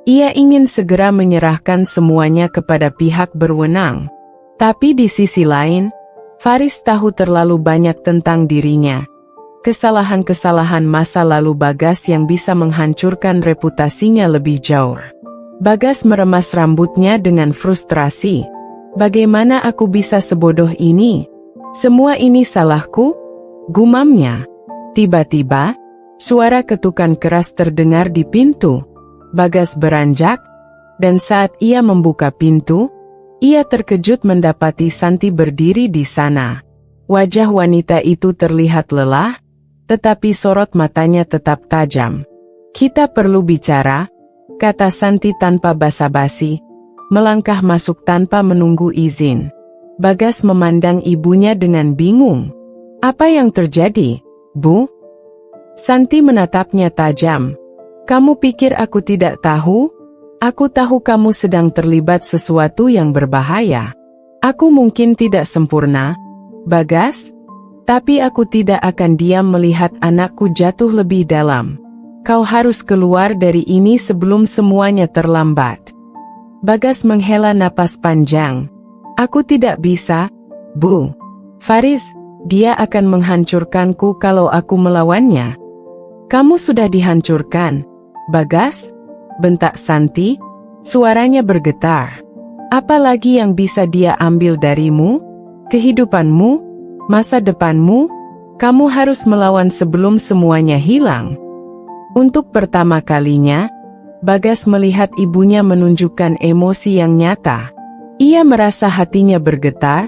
ia ingin segera menyerahkan semuanya kepada pihak berwenang. Tapi di sisi lain, Faris tahu terlalu banyak tentang dirinya. Kesalahan-kesalahan masa lalu Bagas yang bisa menghancurkan reputasinya lebih jauh. Bagas meremas rambutnya dengan frustrasi. Bagaimana aku bisa sebodoh ini? Semua ini salahku? Gumamnya. Tiba-tiba, suara ketukan keras terdengar di pintu. Bagas beranjak, dan saat ia membuka pintu, ia terkejut mendapati Santi berdiri di sana. Wajah wanita itu terlihat lelah, tetapi sorot matanya tetap tajam. Kita perlu bicara, kata Santi tanpa basa-basi, melangkah masuk tanpa menunggu izin. Bagas memandang ibunya dengan bingung. Apa yang terjadi, Bu? Santi menatapnya tajam. Kamu pikir aku tidak tahu? Aku tahu kamu sedang terlibat sesuatu yang berbahaya. Aku mungkin tidak sempurna, Bagas, tapi aku tidak akan diam melihat anakku jatuh lebih dalam. Kau harus keluar dari ini sebelum semuanya terlambat. Bagas menghela napas panjang. Aku tidak bisa, Bu. Faris, dia akan menghancurkanku kalau aku melawannya. Kamu sudah dihancurkan, Bagas, bentak Santi, suaranya bergetar. Apa lagi yang bisa dia ambil darimu? Kehidupanmu? Masa depanmu? Kamu harus melawan sebelum semuanya hilang. Untuk pertama kalinya, Bagas melihat ibunya menunjukkan emosi yang nyata. Ia merasa hatinya bergetar,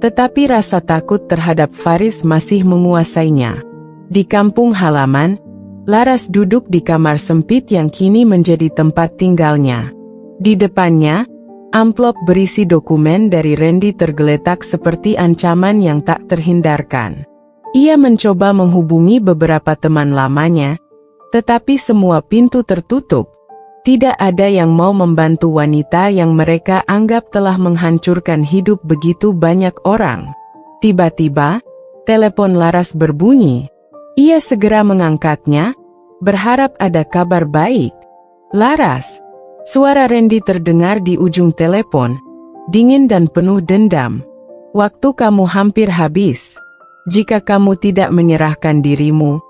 tetapi rasa takut terhadap Faris masih menguasainya. Di kampung halaman, Laras duduk di kamar sempit yang kini menjadi tempat tinggalnya. Di depannya, amplop berisi dokumen dari Randy tergeletak seperti ancaman yang tak terhindarkan. Ia mencoba menghubungi beberapa teman lamanya, tetapi semua pintu tertutup. Tidak ada yang mau membantu wanita yang mereka anggap telah menghancurkan hidup begitu banyak orang. Tiba-tiba, telepon Laras berbunyi. Ia segera mengangkatnya, berharap ada kabar baik. Laras, suara Randy terdengar di ujung telepon, dingin dan penuh dendam. Waktu kamu hampir habis. Jika kamu tidak menyerahkan dirimu,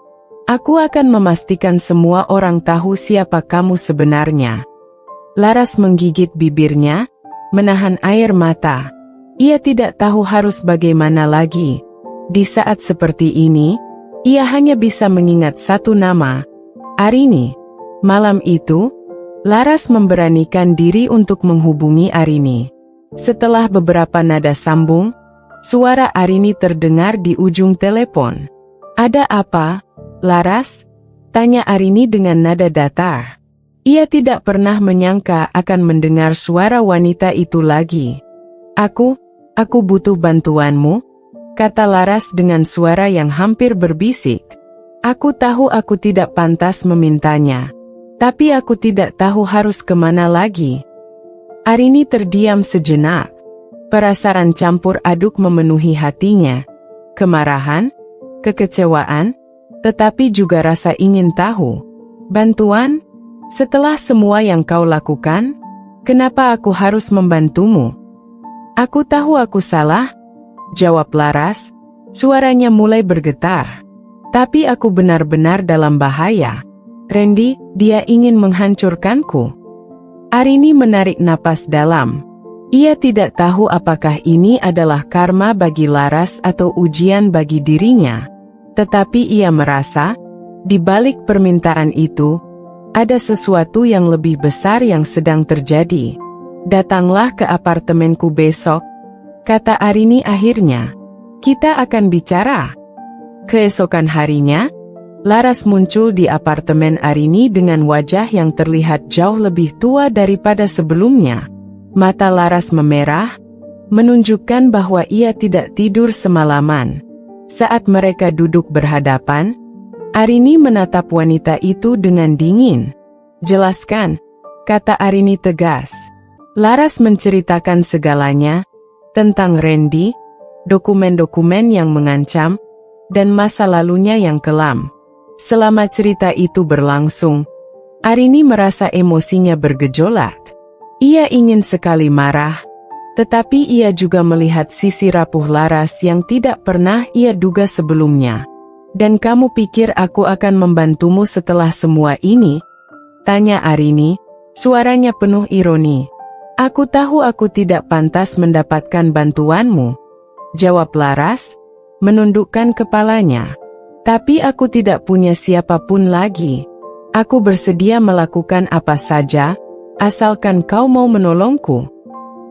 aku akan memastikan semua orang tahu siapa kamu sebenarnya. Laras menggigit bibirnya, menahan air mata. Ia tidak tahu harus bagaimana lagi. Di saat seperti ini, ia hanya bisa mengingat satu nama, Arini. Malam itu, Laras memberanikan diri untuk menghubungi Arini. Setelah beberapa nada sambung, suara Arini terdengar di ujung telepon. "Ada apa, Laras?" tanya Arini dengan nada datar. Ia tidak pernah menyangka akan mendengar suara wanita itu lagi. Aku butuh bantuanmu," kata Laras dengan suara yang hampir berbisik. "Aku tahu aku tidak pantas memintanya, tapi aku tidak tahu harus kemana lagi." Arini terdiam sejenak. Perasaan campur aduk memenuhi hatinya. Kemarahan, kekecewaan, tetapi juga rasa ingin tahu. "Bantuan? Setelah semua yang kau lakukan, kenapa aku harus membantumu?" "Aku tahu aku salah," jawab Laras. Suaranya mulai bergetar. "Tapi aku benar-benar dalam bahaya. Randy, dia ingin menghancurkanku." Arini menarik napas dalam. Ia tidak tahu apakah ini adalah karma bagi Laras atau ujian bagi dirinya. Tetapi ia merasa, di balik permintaan itu, ada sesuatu yang lebih besar yang sedang terjadi. "Datanglah ke apartemenku besok," kata Arini akhirnya. "Kita akan bicara." Keesokan harinya, Laras muncul di apartemen Arini dengan wajah yang terlihat jauh lebih tua daripada sebelumnya. Mata Laras memerah, menunjukkan bahwa ia tidak tidur semalaman. Saat mereka duduk berhadapan, Arini menatap wanita itu dengan dingin. "Jelaskan," kata Arini tegas. Laras menceritakan segalanya, tentang Randy, dokumen-dokumen yang mengancam, dan masa lalunya yang kelam. Selama cerita itu berlangsung, Arini merasa emosinya bergejolak. Ia ingin sekali marah, tetapi ia juga melihat sisi rapuh Laras yang tidak pernah ia duga sebelumnya. "Dan kamu pikir aku akan membantumu setelah semua ini?" tanya Arini, suaranya penuh ironi. "Aku tahu aku tidak pantas mendapatkan bantuanmu," jawab Laras, menundukkan kepalanya. "Tapi aku tidak punya siapapun lagi. Aku bersedia melakukan apa saja, asalkan kau mau menolongku."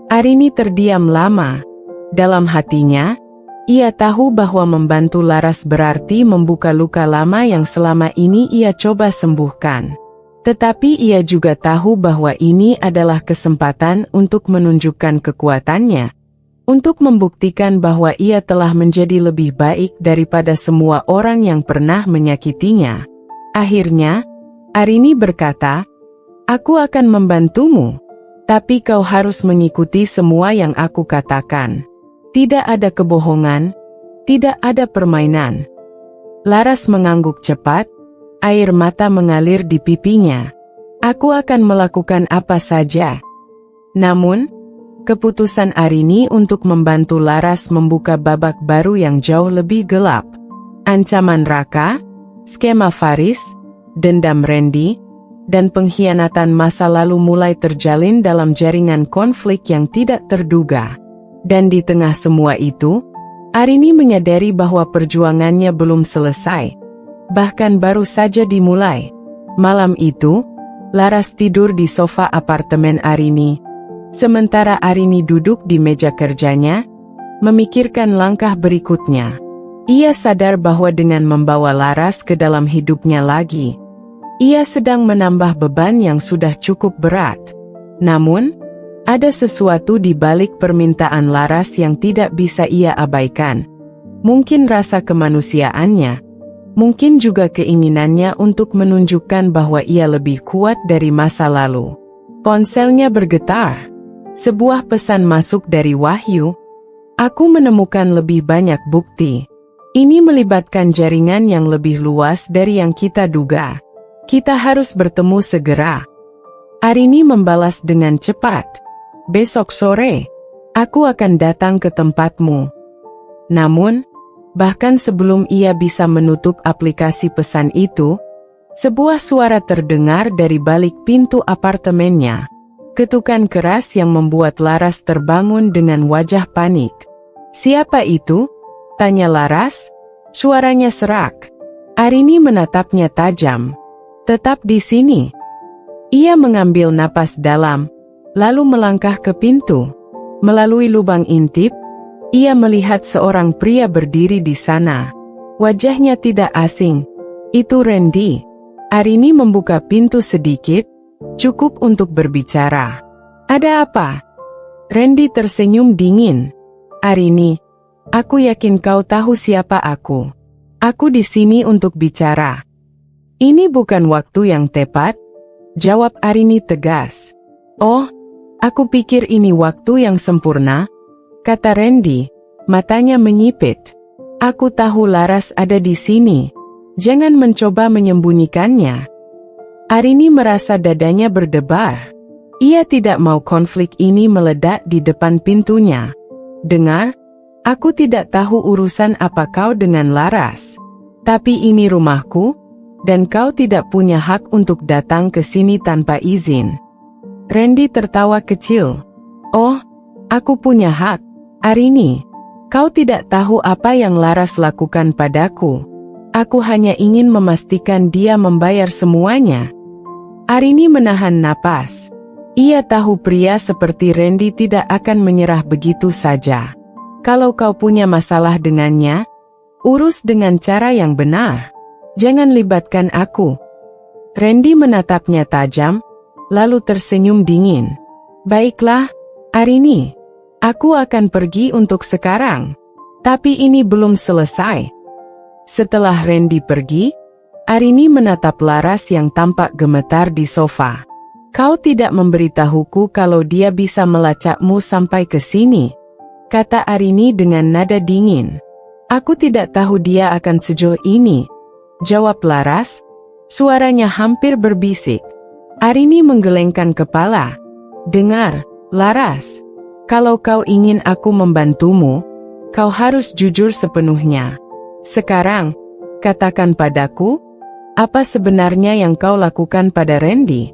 Arini terdiam lama. Dalam hatinya, ia tahu bahwa membantu Laras berarti membuka luka lama yang selama ini ia coba sembuhkan. Tetapi ia juga tahu bahwa ini adalah kesempatan untuk menunjukkan kekuatannya, untuk membuktikan bahwa ia telah menjadi lebih baik daripada semua orang yang pernah menyakitinya. Akhirnya, Arini berkata, "Aku akan membantumu, tapi kau harus mengikuti semua yang aku katakan. Tidak ada kebohongan, tidak ada permainan." Laras mengangguk cepat, air mata mengalir di pipinya. "Aku akan melakukan apa saja." Namun, keputusan Arini untuk membantu Laras membuka babak baru yang jauh lebih gelap. Ancaman Raka, skema Faris, dendam Randy, dan pengkhianatan masa lalu mulai terjalin dalam jaringan konflik yang tidak terduga. Dan di tengah semua itu, Arini menyadari bahwa perjuangannya belum selesai, bahkan baru saja dimulai. Malam itu, Laras tidur di sofa apartemen Arini, sementara Arini duduk di meja kerjanya, memikirkan langkah berikutnya. Ia sadar bahwa dengan membawa Laras ke dalam hidupnya lagi, ia sedang menambah beban yang sudah cukup berat. Namun, ada sesuatu di balik permintaan Laras yang tidak bisa ia abaikan. Mungkin rasa kemanusiaannya, mungkin juga keinginannya untuk menunjukkan bahwa ia lebih kuat dari masa lalu. Ponselnya bergetar. Sebuah pesan masuk dari Wahyu. "Aku menemukan lebih banyak bukti. Ini melibatkan jaringan yang lebih luas dari yang kita duga. Kita harus bertemu segera." Arini membalas dengan cepat. "Besok sore, aku akan datang ke tempatmu." Namun, bahkan sebelum ia bisa menutup aplikasi pesan itu, sebuah suara terdengar dari balik pintu apartemennya. Ketukan keras yang membuat Laras terbangun dengan wajah panik. "Siapa itu?" tanya Laras, suaranya serak. Arini menatapnya tajam. "Tetap di sini." Ia mengambil napas dalam, lalu melangkah ke pintu. Melalui lubang intip, ia melihat seorang pria berdiri di sana. Wajahnya tidak asing. Itu Randy. Arini membuka pintu sedikit, cukup untuk berbicara. Ada apa? Randy tersenyum dingin. Arini, aku yakin kau tahu siapa aku. Aku di sini untuk bicara. Ini bukan waktu yang tepat, jawab Arini tegas. Oh, aku pikir ini waktu yang sempurna, kata Randy, matanya menyipit. Aku tahu Laras ada di sini. Jangan mencoba menyembunyikannya. Arini merasa dadanya berdebar. Ia tidak mau konflik ini meledak di depan pintunya. Dengar, aku tidak tahu urusan apa kau dengan Laras. Tapi ini rumahku, dan kau tidak punya hak untuk datang ke sini tanpa izin. Randy tertawa kecil. Oh, aku punya hak, Arini. Kau tidak tahu apa yang Laras lakukan padaku. Aku hanya ingin memastikan dia membayar semuanya. Arini menahan napas. Ia tahu pria seperti Randy tidak akan menyerah begitu saja. Kalau kau punya masalah dengannya, urus dengan cara yang benar. Jangan libatkan aku. Randy menatapnya tajam, lalu tersenyum dingin. Baiklah, Arini. Aku akan pergi untuk sekarang. Tapi ini belum selesai. Setelah Randy pergi, Arini menatap Laras yang tampak gemetar di sofa. Kau tidak memberitahuku kalau dia bisa melacakmu sampai ke sini, kata Arini dengan nada dingin. Aku tidak tahu dia akan sejauh ini, jawab Laras, suaranya hampir berbisik. Arini menggelengkan kepala. Dengar, Laras, kalau kau ingin aku membantumu, kau harus jujur sepenuhnya. Sekarang, katakan padaku, apa sebenarnya yang kau lakukan pada Randy?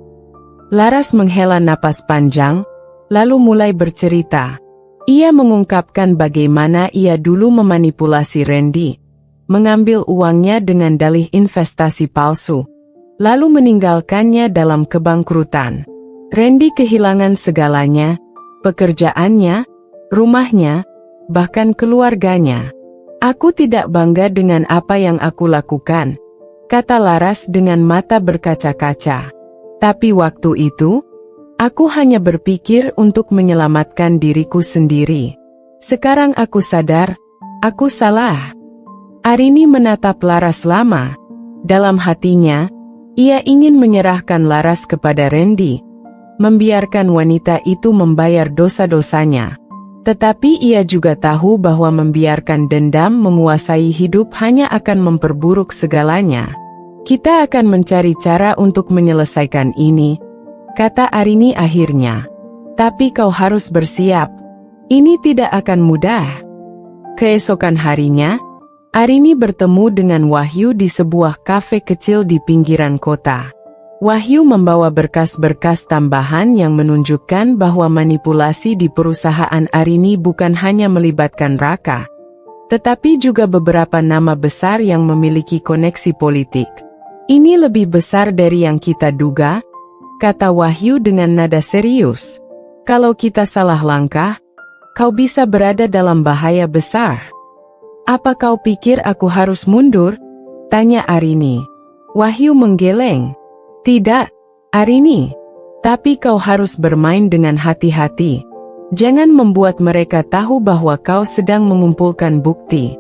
Laras menghela napas panjang, lalu mulai bercerita. Ia mengungkapkan bagaimana ia dulu memanipulasi Randy, mengambil uangnya dengan dalih investasi palsu, lalu meninggalkannya dalam kebangkrutan. Randy kehilangan segalanya, pekerjaannya, rumahnya, bahkan keluarganya. Aku tidak bangga dengan apa yang aku lakukan, kata Laras dengan mata berkaca-kaca. Tapi waktu itu, aku hanya berpikir untuk menyelamatkan diriku sendiri. Sekarang aku sadar, aku salah. Arini menatap Laras lama. Dalam hatinya, ia ingin menyerahkan Laras kepada Randy, membiarkan wanita itu membayar dosa-dosanya. Tetapi ia juga tahu bahwa membiarkan dendam menguasai hidup hanya akan memperburuk segalanya. Kita akan mencari cara untuk menyelesaikan ini, kata Arini akhirnya. Tapi kau harus bersiap. Ini tidak akan mudah. Keesokan harinya, Arini bertemu dengan Wahyu di sebuah kafe kecil di pinggiran kota. Wahyu membawa berkas-berkas tambahan yang menunjukkan bahwa manipulasi di perusahaan Arini bukan hanya melibatkan Raka, tetapi juga beberapa nama besar yang memiliki koneksi politik. Ini lebih besar dari yang kita duga, kata Wahyu dengan nada serius. Kalau kita salah langkah, kau bisa berada dalam bahaya besar. Apa kau pikir aku harus mundur? Tanya Arini. Wahyu menggeleng. Tidak, Arini. Tapi kau harus bermain dengan hati-hati. Jangan membuat mereka tahu bahwa kau sedang mengumpulkan bukti.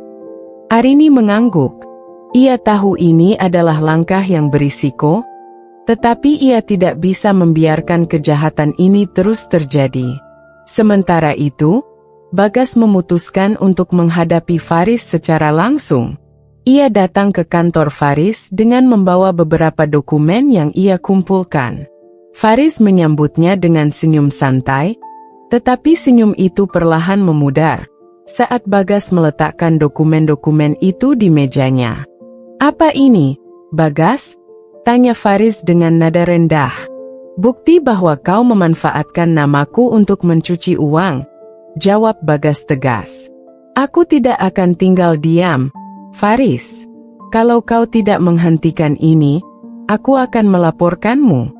Arini mengangguk. Ia tahu ini adalah langkah yang berisiko, tetapi ia tidak bisa membiarkan kejahatan ini terus terjadi. Sementara itu, Bagas memutuskan untuk menghadapi Faris secara langsung. Ia datang ke kantor Faris dengan membawa beberapa dokumen yang ia kumpulkan. Faris menyambutnya dengan senyum santai, tetapi senyum itu perlahan memudar saat Bagas meletakkan dokumen-dokumen itu di mejanya. Apa ini, Bagas? Tanya Faris dengan nada rendah. Bukti bahwa kau memanfaatkan namaku untuk mencuci uang, jawab Bagas tegas. Aku tidak akan tinggal diam, Faris. Kalau kau tidak menghentikan ini, aku akan melaporkanmu.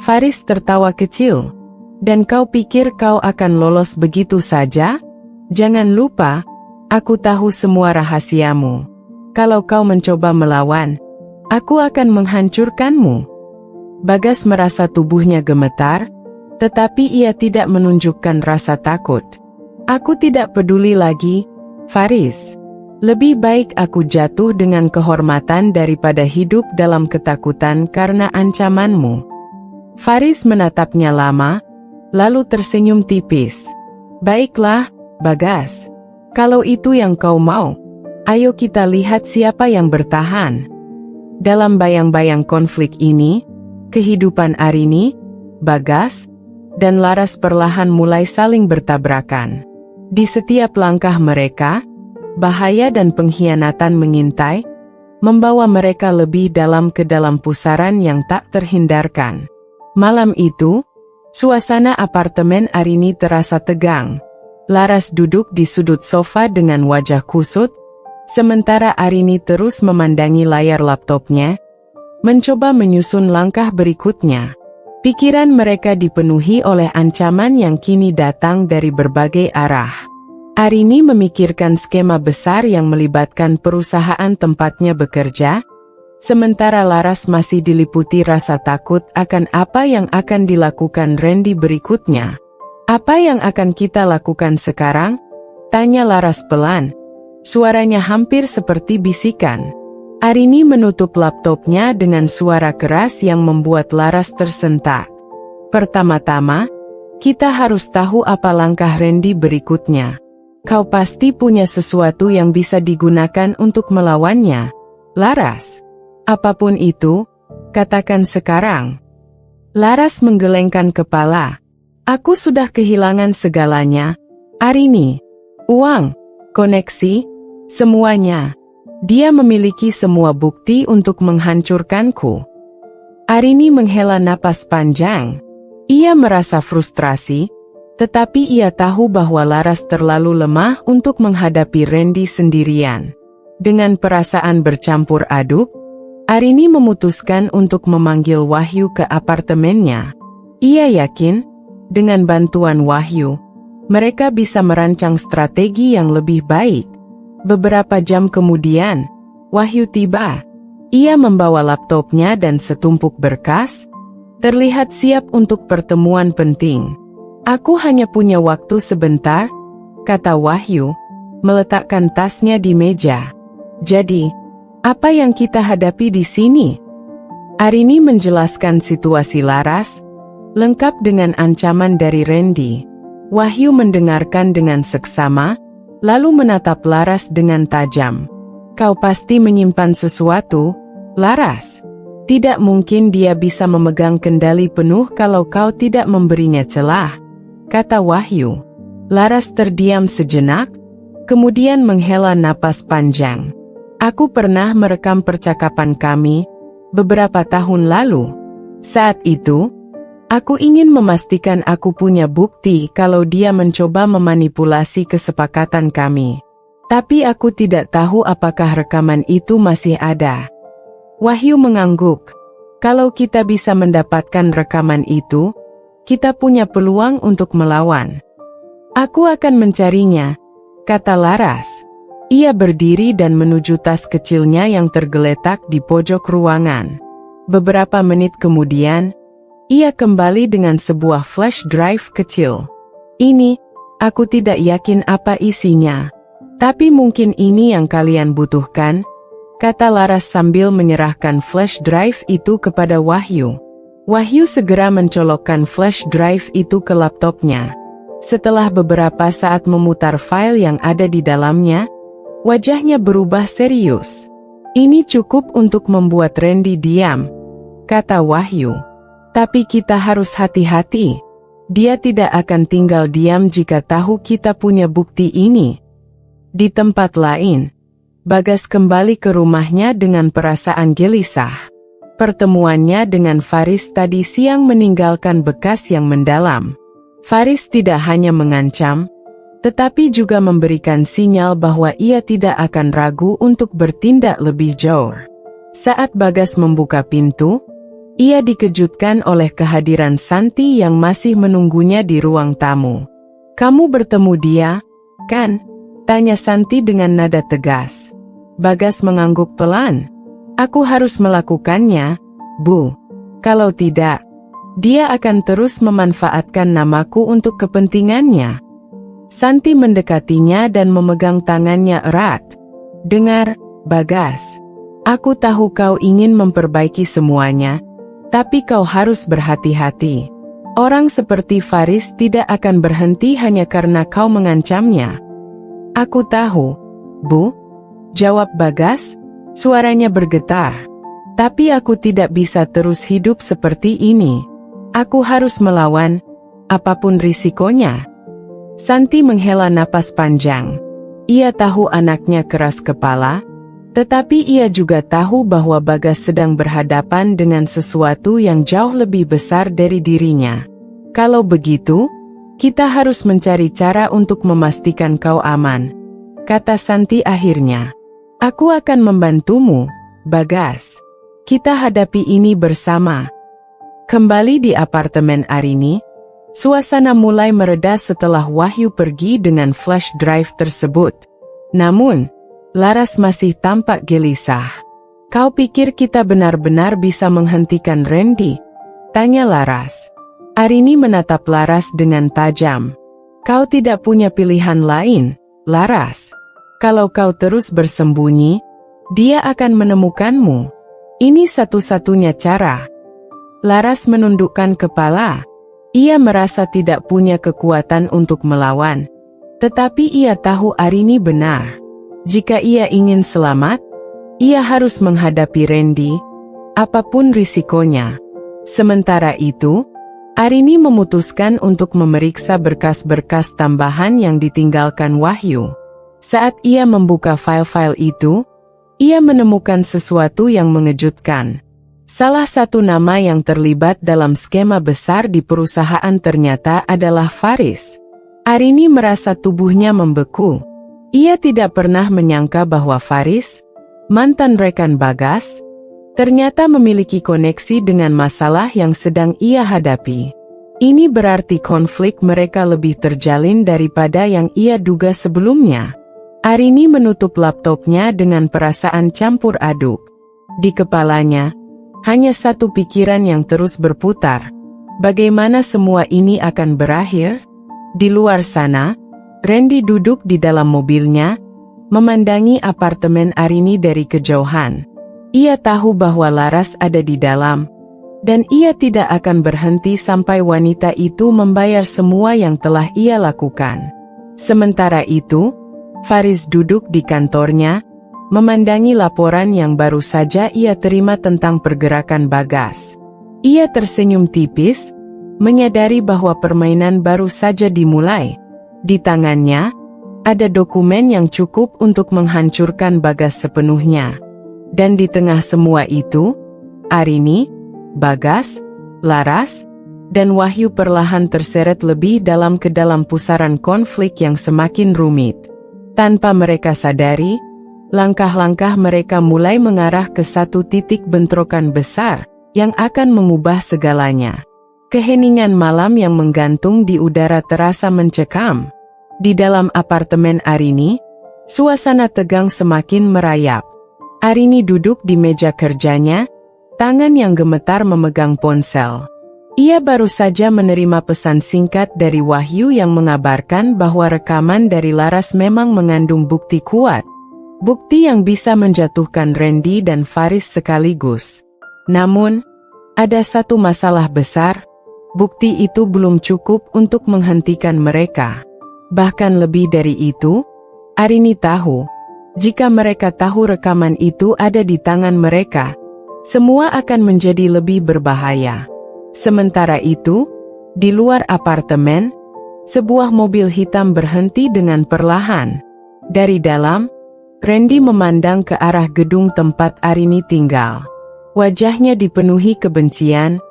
Faris tertawa kecil. Dan kau pikir kau akan lolos begitu saja? Jangan lupa, aku tahu semua rahasiamu. Kalau kau mencoba melawan, aku akan menghancurkanmu." Bagas merasa tubuhnya gemetar, tetapi ia tidak menunjukkan rasa takut. "Aku tidak peduli lagi, Faris. Lebih baik aku jatuh dengan kehormatan daripada hidup dalam ketakutan karena ancamanmu." Faris menatapnya lama, lalu tersenyum tipis. "Baiklah, Bagas. Kalau itu yang kau mau, ayo kita lihat siapa yang bertahan." Dalam bayang-bayang konflik ini, kehidupan Arini, Bagas, dan Laras perlahan mulai saling bertabrakan. Di setiap langkah mereka, bahaya dan pengkhianatan mengintai, membawa mereka lebih dalam ke dalam pusaran yang tak terhindarkan. Malam itu, suasana apartemen Arini terasa tegang. Laras duduk di sudut sofa dengan wajah kusut, sementara Arini terus memandangi layar laptopnya, mencoba menyusun langkah berikutnya. Pikiran mereka dipenuhi oleh ancaman yang kini datang dari berbagai arah. Arini memikirkan skema besar yang melibatkan perusahaan tempatnya bekerja, sementara Laras masih diliputi rasa takut akan apa yang akan dilakukan Randy berikutnya. "Apa yang akan kita lakukan sekarang?" tanya Laras pelan. Suaranya hampir seperti bisikan. Arini menutup laptopnya dengan suara keras yang membuat Laras tersentak. "Pertama-tama, kita harus tahu apa langkah Randy berikutnya. Kau pasti punya sesuatu yang bisa digunakan untuk melawannya, Laras. Apapun itu, katakan sekarang." Laras menggelengkan kepala. "Aku sudah kehilangan segalanya, Arini. Uang, koneksi, semuanya. Dia memiliki semua bukti untuk menghancurkanku." Arini menghela napas panjang. Ia merasa frustrasi, tetapi ia tahu bahwa Laras terlalu lemah untuk menghadapi Randy sendirian. Dengan perasaan bercampur aduk, Arini memutuskan untuk memanggil Wahyu ke apartemennya. Ia yakin, dengan bantuan Wahyu, mereka bisa merancang strategi yang lebih baik. Beberapa jam kemudian, Wahyu tiba. Ia membawa laptopnya dan setumpuk berkas, terlihat siap untuk pertemuan penting. "Aku hanya punya waktu sebentar," kata Wahyu, meletakkan tasnya di meja. "Jadi, apa yang kita hadapi di sini?" Arini menjelaskan situasi Laras, lengkap dengan ancaman dari Randy. Wahyu mendengarkan dengan seksama, lalu menatap Laras dengan tajam. "Kau pasti menyimpan sesuatu, Laras. Tidak mungkin dia bisa memegang kendali penuh kalau kau tidak memberinya celah," kata Wahyu. Laras terdiam sejenak, kemudian menghela napas panjang. "Aku pernah merekam percakapan kami beberapa tahun lalu. Saat itu, aku ingin memastikan aku punya bukti kalau dia mencoba memanipulasi kesepakatan kami. Tapi aku tidak tahu apakah rekaman itu masih ada." Wahyu mengangguk. "Kalau kita bisa mendapatkan rekaman itu, kita punya peluang untuk melawan." "Aku akan mencarinya," kata Laras. Ia berdiri dan menuju tas kecilnya yang tergeletak di pojok ruangan. Beberapa menit kemudian, ia kembali dengan sebuah flash drive kecil. "Ini, aku tidak yakin apa isinya. Tapi mungkin ini yang kalian butuhkan," kata Laras sambil menyerahkan flash drive itu kepada Wahyu. Wahyu segera mencolokkan flash drive itu ke laptopnya. Setelah beberapa saat memutar file yang ada di dalamnya, wajahnya berubah serius. "Ini cukup untuk membuat Randy diam," kata Wahyu. "Tapi kita harus hati-hati. Dia tidak akan tinggal diam jika tahu kita punya bukti ini." Di tempat lain, Bagas kembali ke rumahnya dengan perasaan gelisah. Pertemuannya dengan Faris tadi siang meninggalkan bekas yang mendalam. Faris tidak hanya mengancam, tetapi juga memberikan sinyal bahwa ia tidak akan ragu untuk bertindak lebih jauh. Saat Bagas membuka pintu, Ia dikejutkan oleh kehadiran Santi yang masih menunggunya di ruang tamu. "Kamu bertemu dia, kan?" tanya Santi dengan nada tegas. Bagas mengangguk pelan. "Aku harus melakukannya, Bu. Kalau tidak, dia akan terus memanfaatkan namaku untuk kepentingannya." Santi mendekatinya dan memegang tangannya erat. "Dengar, Bagas. Aku tahu kau ingin memperbaiki semuanya, tapi kau harus berhati-hati. Orang seperti Faris tidak akan berhenti hanya karena kau mengancamnya." "Aku tahu, Bu," jawab Bagas, suaranya bergetar. "Tapi aku tidak bisa terus hidup seperti ini. Aku harus melawan, apapun risikonya." Santi menghela napas panjang. Ia tahu anaknya keras kepala, tetapi ia juga tahu bahwa Bagas sedang berhadapan dengan sesuatu yang jauh lebih besar dari dirinya. "Kalau begitu, kita harus mencari cara untuk memastikan kau aman," kata Santi akhirnya. "Aku akan membantumu, Bagas. Kita hadapi ini bersama." Kembali di apartemen Arini, suasana mulai mereda setelah Wahyu pergi dengan flash drive tersebut. Namun, Laras masih tampak gelisah. "Kau pikir kita benar-benar bisa menghentikan Randy?" tanya Laras. Arini menatap Laras dengan tajam. "Kau tidak punya pilihan lain, Laras. Kalau kau terus bersembunyi, dia akan menemukanmu. Ini satu-satunya cara." Laras menundukkan kepala. Ia merasa tidak punya kekuatan untuk melawan. Tetapi ia tahu Arini benar. Jika ia ingin selamat, ia harus menghadapi Randy, apapun risikonya. Sementara itu, Arini memutuskan untuk memeriksa berkas-berkas tambahan yang ditinggalkan Wahyu. Saat ia membuka file-file itu, ia menemukan sesuatu yang mengejutkan. Salah satu nama yang terlibat dalam skema besar di perusahaan ternyata adalah Faris. Arini merasa tubuhnya membeku. Ia tidak pernah menyangka bahwa Faris, mantan rekan Bagas, ternyata memiliki koneksi dengan masalah yang sedang ia hadapi. Ini berarti konflik mereka lebih terjalin daripada yang ia duga sebelumnya. Arini menutup laptopnya dengan perasaan campur aduk. Di kepalanya, hanya satu pikiran yang terus berputar. Bagaimana semua ini akan berakhir? Di luar sana, Randy duduk di dalam mobilnya, memandangi apartemen Arini dari kejauhan. Ia tahu bahwa Laras ada di dalam, dan ia tidak akan berhenti sampai wanita itu membayar semua yang telah ia lakukan. Sementara itu, Faris duduk di kantornya, memandangi laporan yang baru saja ia terima tentang pergerakan Bagas. Ia tersenyum tipis, menyadari bahwa permainan baru saja dimulai. Di tangannya, ada dokumen yang cukup untuk menghancurkan Bagas sepenuhnya. Dan di tengah semua itu, Arini, Bagas, Laras, dan Wahyu perlahan terseret lebih dalam ke dalam pusaran konflik yang semakin rumit. Tanpa mereka sadari, langkah-langkah mereka mulai mengarah ke satu titik bentrokan besar yang akan mengubah segalanya. Keheningan malam yang menggantung di udara terasa mencekam. Di dalam apartemen Arini, suasana tegang semakin merayap. Arini duduk di meja kerjanya, tangan yang gemetar memegang ponsel. Ia baru saja menerima pesan singkat dari Wahyu yang mengabarkan bahwa rekaman dari Laras memang mengandung bukti kuat. Bukti yang bisa menjatuhkan Randy dan Faris sekaligus. Namun, ada satu masalah besar. Bukti itu belum cukup untuk menghentikan mereka. Bahkan lebih dari itu, Arini tahu, jika mereka tahu rekaman itu ada di tangan mereka, semua akan menjadi lebih berbahaya. Sementara itu, di luar apartemen, sebuah mobil hitam berhenti dengan perlahan. Dari dalam, Randy memandang ke arah gedung tempat Arini tinggal. Wajahnya dipenuhi kebencian,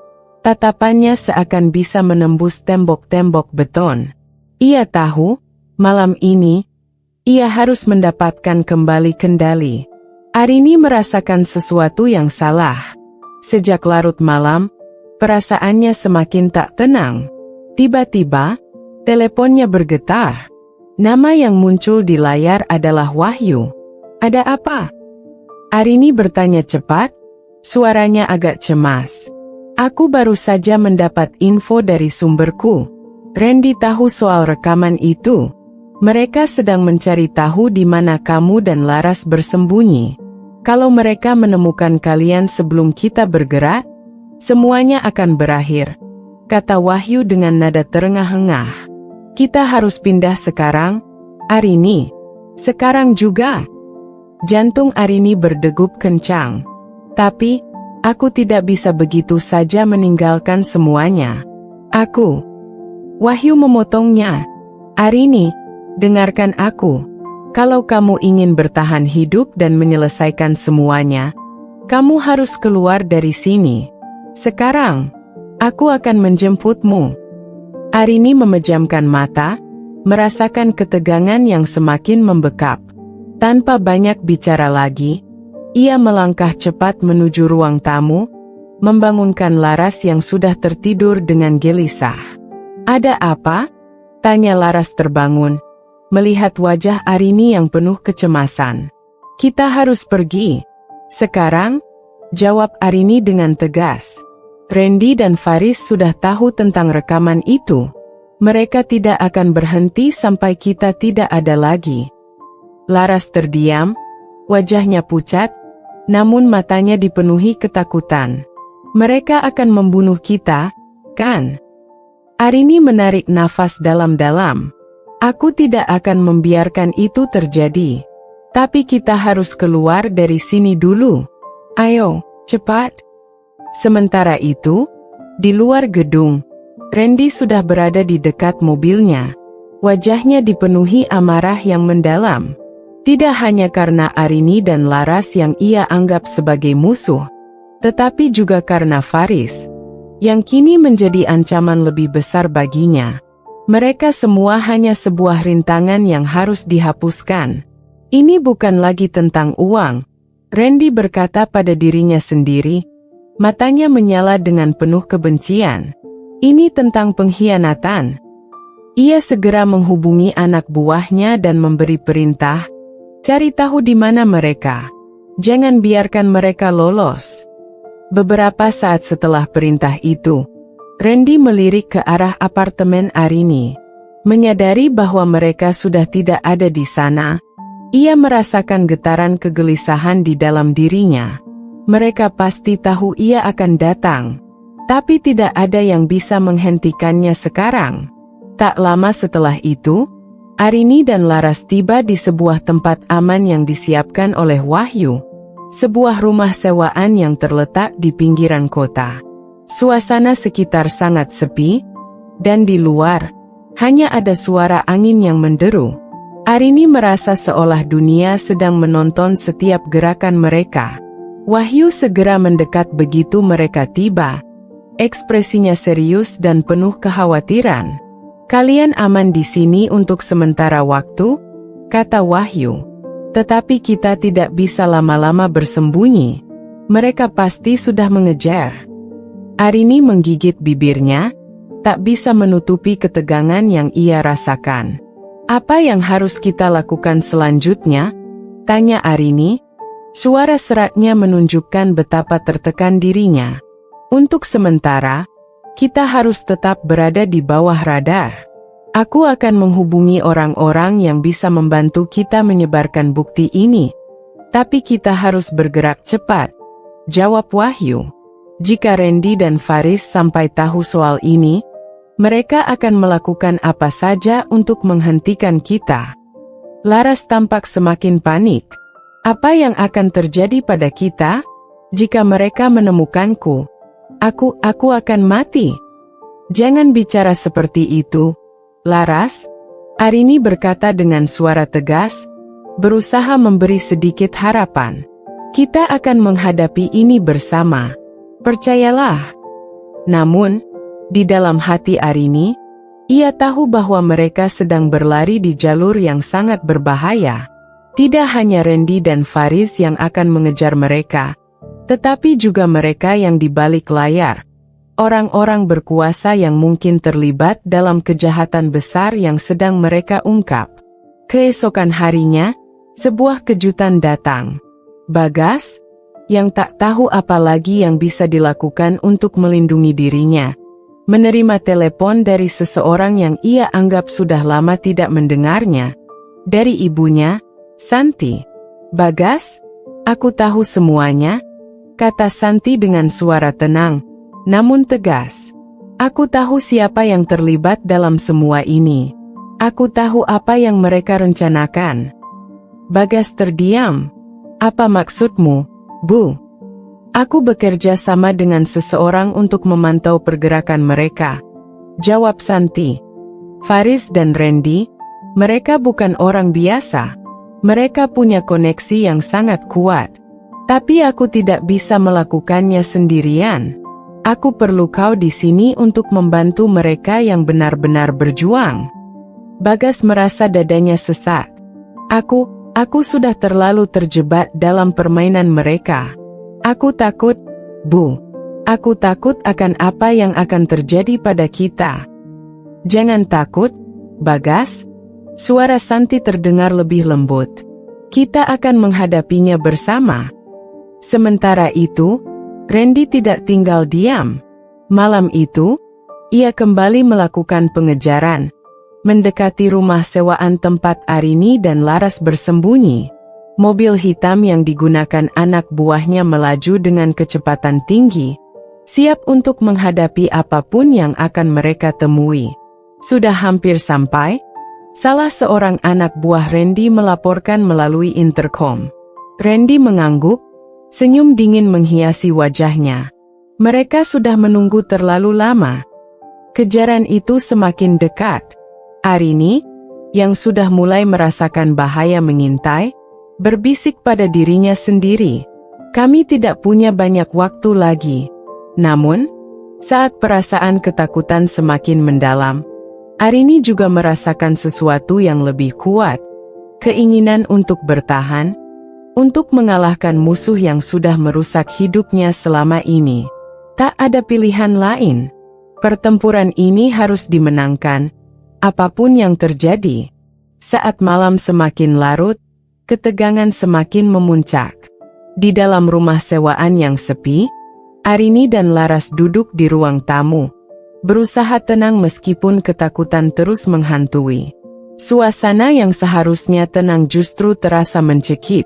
tatapannya seakan bisa menembus tembok-tembok beton. Ia tahu, malam ini, ia harus mendapatkan kembali kendali. Arini merasakan sesuatu yang salah. Sejak larut malam, perasaannya semakin tak tenang. Tiba-tiba, teleponnya bergetar. Nama yang muncul di layar adalah Wahyu. "Ada apa?" Arini bertanya cepat, suaranya agak cemas. "Aku baru saja mendapat info dari sumberku. Randy tahu soal rekaman itu. Mereka sedang mencari tahu di mana kamu dan Laras bersembunyi. Kalau mereka menemukan kalian sebelum kita bergerak, semuanya akan berakhir," kata Wahyu dengan nada terengah-engah. "Kita harus pindah sekarang, Arini." "Sekarang juga?" Jantung Arini berdegup kencang. "Tapi, aku tidak bisa begitu saja meninggalkan semuanya. Wahyu memotongnya. "Arini, dengarkan aku. Kalau kamu ingin bertahan hidup dan menyelesaikan semuanya, kamu harus keluar dari sini. Sekarang, aku akan menjemputmu." Arini memejamkan mata, merasakan ketegangan yang semakin membekap. Tanpa banyak bicara lagi, ia melangkah cepat menuju ruang tamu, membangunkan Laras yang sudah tertidur dengan gelisah. "Ada apa?" tanya Laras terbangun, melihat wajah Arini yang penuh kecemasan. "Kita harus pergi. Sekarang," jawab Arini dengan tegas. "Randy dan Faris sudah tahu tentang rekaman itu. Mereka tidak akan berhenti sampai kita tidak ada lagi." Laras terdiam, wajahnya pucat, namun matanya dipenuhi ketakutan. "Mereka akan membunuh kita, kan?" Arini menarik nafas dalam-dalam. "Aku tidak akan membiarkan itu terjadi. Tapi kita harus keluar dari sini dulu. Ayo, cepat." Sementara itu, di luar gedung, Randy sudah berada di dekat mobilnya. Wajahnya dipenuhi amarah yang mendalam. Tidak hanya karena Arini dan Laras yang ia anggap sebagai musuh, tetapi juga karena Faris, yang kini menjadi ancaman lebih besar baginya. Mereka semua hanya sebuah rintangan yang harus dihapuskan. "Ini bukan lagi tentang uang," Randy berkata pada dirinya sendiri, matanya menyala dengan penuh kebencian. "Ini tentang pengkhianatan." Ia segera menghubungi anak buahnya dan memberi perintah, "Cari tahu di mana mereka. Jangan biarkan mereka lolos." Beberapa saat setelah perintah itu, Randy melirik ke arah apartemen Arini. Menyadari bahwa mereka sudah tidak ada di sana, ia merasakan getaran kegelisahan di dalam dirinya. Mereka pasti tahu ia akan datang, tapi tidak ada yang bisa menghentikannya sekarang. Tak lama setelah itu, Arini dan Laras tiba di sebuah tempat aman yang disiapkan oleh Wahyu. Sebuah rumah sewaan yang terletak di pinggiran kota. Suasana sekitar sangat sepi, dan di luar, hanya ada suara angin yang menderu. Arini merasa seolah dunia sedang menonton setiap gerakan mereka. Wahyu segera mendekat begitu mereka tiba. Ekspresinya serius dan penuh kekhawatiran. "Kalian aman di sini untuk sementara waktu," kata Wahyu. "Tetapi kita tidak bisa lama-lama bersembunyi. Mereka pasti sudah mengejar." Arini menggigit bibirnya, tak bisa menutupi ketegangan yang ia rasakan. "Apa yang harus kita lakukan selanjutnya?" tanya Arini. Suara seratnya menunjukkan betapa tertekan dirinya. "Untuk sementara, kita harus tetap berada di bawah radar. Aku akan menghubungi orang-orang yang bisa membantu kita menyebarkan bukti ini. Tapi kita harus bergerak cepat," jawab Wahyu. "Jika Randy dan Faris sampai tahu soal ini, mereka akan melakukan apa saja untuk menghentikan kita." Laras tampak semakin panik. "Apa yang akan terjadi pada kita? Jika mereka menemukanku, aku akan mati." "Jangan bicara seperti itu, Laras," Arini berkata dengan suara tegas, berusaha memberi sedikit harapan. "Kita akan menghadapi ini bersama. Percayalah." Namun, di dalam hati Arini, ia tahu bahwa mereka sedang berlari di jalur yang sangat berbahaya. Tidak hanya Randy dan Faris yang akan mengejar mereka, tetapi juga mereka yang di balik layar. Orang-orang berkuasa yang mungkin terlibat dalam kejahatan besar yang sedang mereka ungkap. Keesokan harinya, sebuah kejutan datang. Bagas, yang tak tahu apa lagi yang bisa dilakukan untuk melindungi dirinya, menerima telepon dari seseorang yang ia anggap sudah lama tidak mendengarnya. Dari ibunya, Santi. "Bagas, aku tahu semuanya," kata Santi dengan suara tenang, namun tegas. "Aku tahu siapa yang terlibat dalam semua ini. Aku tahu apa yang mereka rencanakan." Bagas terdiam. "Apa maksudmu, Bu?" "Aku bekerja sama dengan seseorang untuk memantau pergerakan mereka," jawab Santi. "Faris dan Randy, mereka bukan orang biasa. Mereka punya koneksi yang sangat kuat. Tapi aku tidak bisa melakukannya sendirian. Aku perlu kau di sini untuk membantu mereka yang benar-benar berjuang." Bagas merasa dadanya sesak. Aku sudah terlalu terjebak dalam permainan mereka. Aku takut, Bu. Aku takut akan apa yang akan terjadi pada kita." "Jangan takut, Bagas." Suara Santi terdengar lebih lembut. "Kita akan menghadapinya bersama." Sementara itu, Randy tidak tinggal diam. Malam itu, ia kembali melakukan pengejaran, mendekati rumah sewaan tempat Arini dan Laras bersembunyi. Mobil hitam yang digunakan anak buahnya melaju dengan kecepatan tinggi, siap untuk menghadapi apapun yang akan mereka temui. Sudah hampir sampai, salah seorang anak buah Randy melaporkan melalui intercom. Randy mengangguk, senyum dingin menghiasi wajahnya. Mereka sudah menunggu terlalu lama. Kejaran itu semakin dekat. Arini, yang sudah mulai merasakan bahaya mengintai, berbisik pada dirinya sendiri. "Kami tidak punya banyak waktu lagi." Namun, saat perasaan ketakutan semakin mendalam, Arini juga merasakan sesuatu yang lebih kuat. Keinginan untuk bertahan, untuk mengalahkan musuh yang sudah merusak hidupnya selama ini. Tak ada pilihan lain. Pertempuran ini harus dimenangkan, apapun yang terjadi. Saat malam semakin larut, ketegangan semakin memuncak. Di dalam rumah sewaan yang sepi, Arini dan Laras duduk di ruang tamu, berusaha tenang meskipun ketakutan terus menghantui. Suasana yang seharusnya tenang justru terasa mencekik,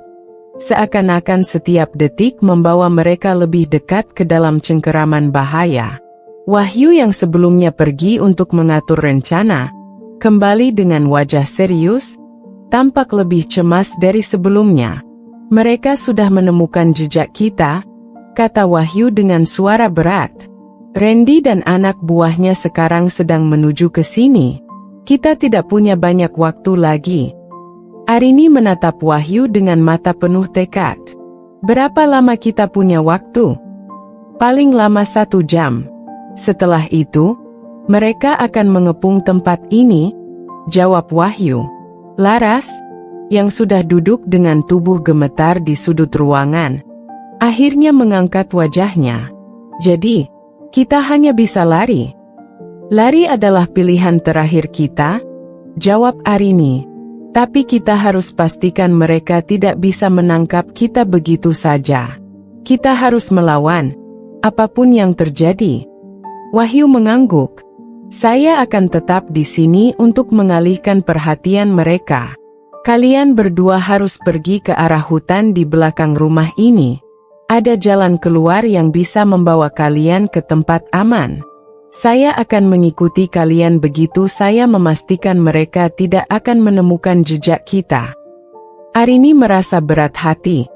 seakan-akan setiap detik membawa mereka lebih dekat ke dalam cengkeraman bahaya. Wahyu yang sebelumnya pergi untuk mengatur rencana, kembali dengan wajah serius, tampak lebih cemas dari sebelumnya. "Mereka sudah menemukan jejak kita," kata Wahyu dengan suara berat. "Randy dan anak buahnya sekarang sedang menuju ke sini. Kita tidak punya banyak waktu lagi." Arini menatap Wahyu dengan mata penuh tekad. "Berapa lama kita punya waktu?" "Paling lama 1 jam. Setelah itu, mereka akan mengepung tempat ini," jawab Wahyu. Laras, yang sudah duduk dengan tubuh gemetar di sudut ruangan, akhirnya mengangkat wajahnya. "Jadi, kita hanya bisa lari." "Lari adalah pilihan terakhir kita," jawab Arini. "Tapi kita harus pastikan mereka tidak bisa menangkap kita begitu saja. Kita harus melawan, apapun yang terjadi." Wahyu mengangguk. "Saya akan tetap di sini untuk mengalihkan perhatian mereka. Kalian berdua harus pergi ke arah hutan di belakang rumah ini. Ada jalan keluar yang bisa membawa kalian ke tempat aman. Saya akan mengikuti kalian begitu saya memastikan mereka tidak akan menemukan jejak kita." Arini merasa berat hati,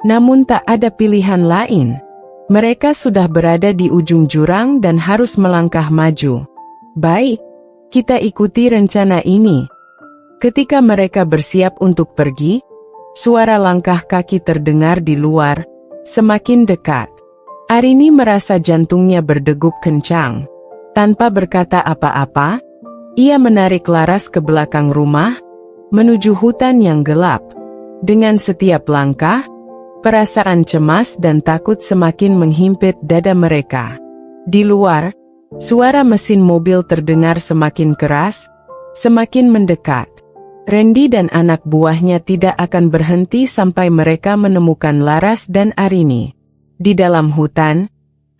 namun tak ada pilihan lain. Mereka sudah berada di ujung jurang dan harus melangkah maju. "Baik, kita ikuti rencana ini." Ketika mereka bersiap untuk pergi, suara langkah kaki terdengar di luar, semakin dekat. Arini merasa jantungnya berdegup kencang. Tanpa berkata apa-apa, ia menarik Laras ke belakang rumah, menuju hutan yang gelap. Dengan setiap langkah, Perasaan cemas dan takut semakin menghimpit dada mereka. Di luar, suara mesin mobil terdengar semakin keras, semakin mendekat. Randy dan anak buahnya tidak akan berhenti sampai mereka menemukan Laras dan Arini. Di dalam hutan,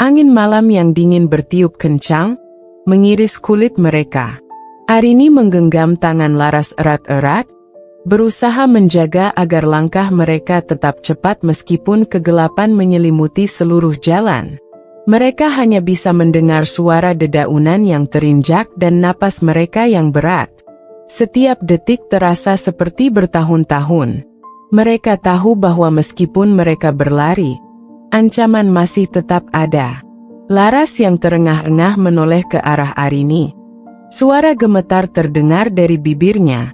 angin malam yang dingin bertiup kencang, mengiris kulit mereka. Arini menggenggam tangan Laras erat-erat, berusaha menjaga agar langkah mereka tetap cepat meskipun kegelapan menyelimuti seluruh jalan. Mereka hanya bisa mendengar suara dedaunan yang terinjak dan napas mereka yang berat. Setiap detik terasa seperti bertahun-tahun. Mereka tahu bahwa meskipun mereka berlari, ancaman masih tetap ada. Laras yang terengah-engah menoleh ke arah Arini. Suara gemetar terdengar dari bibirnya.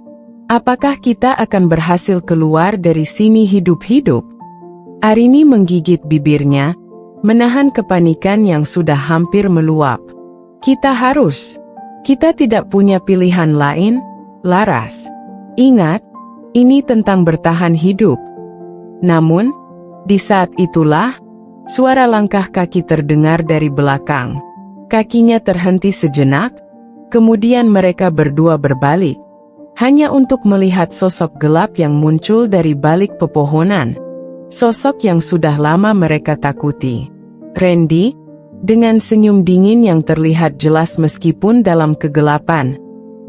Apakah kita akan berhasil keluar dari sini hidup-hidup? Arini menggigit bibirnya, menahan kepanikan yang sudah hampir meluap. Kita tidak punya pilihan lain, Laras. Ingat, ini tentang bertahan hidup. Namun, di saat itulah, suara langkah kaki terdengar dari belakang. Kakinya terhenti sejenak, kemudian mereka berdua berbalik. Hanya untuk melihat sosok gelap yang muncul dari balik pepohonan. Sosok yang sudah lama mereka takuti. Randy, dengan senyum dingin yang terlihat jelas meskipun dalam kegelapan,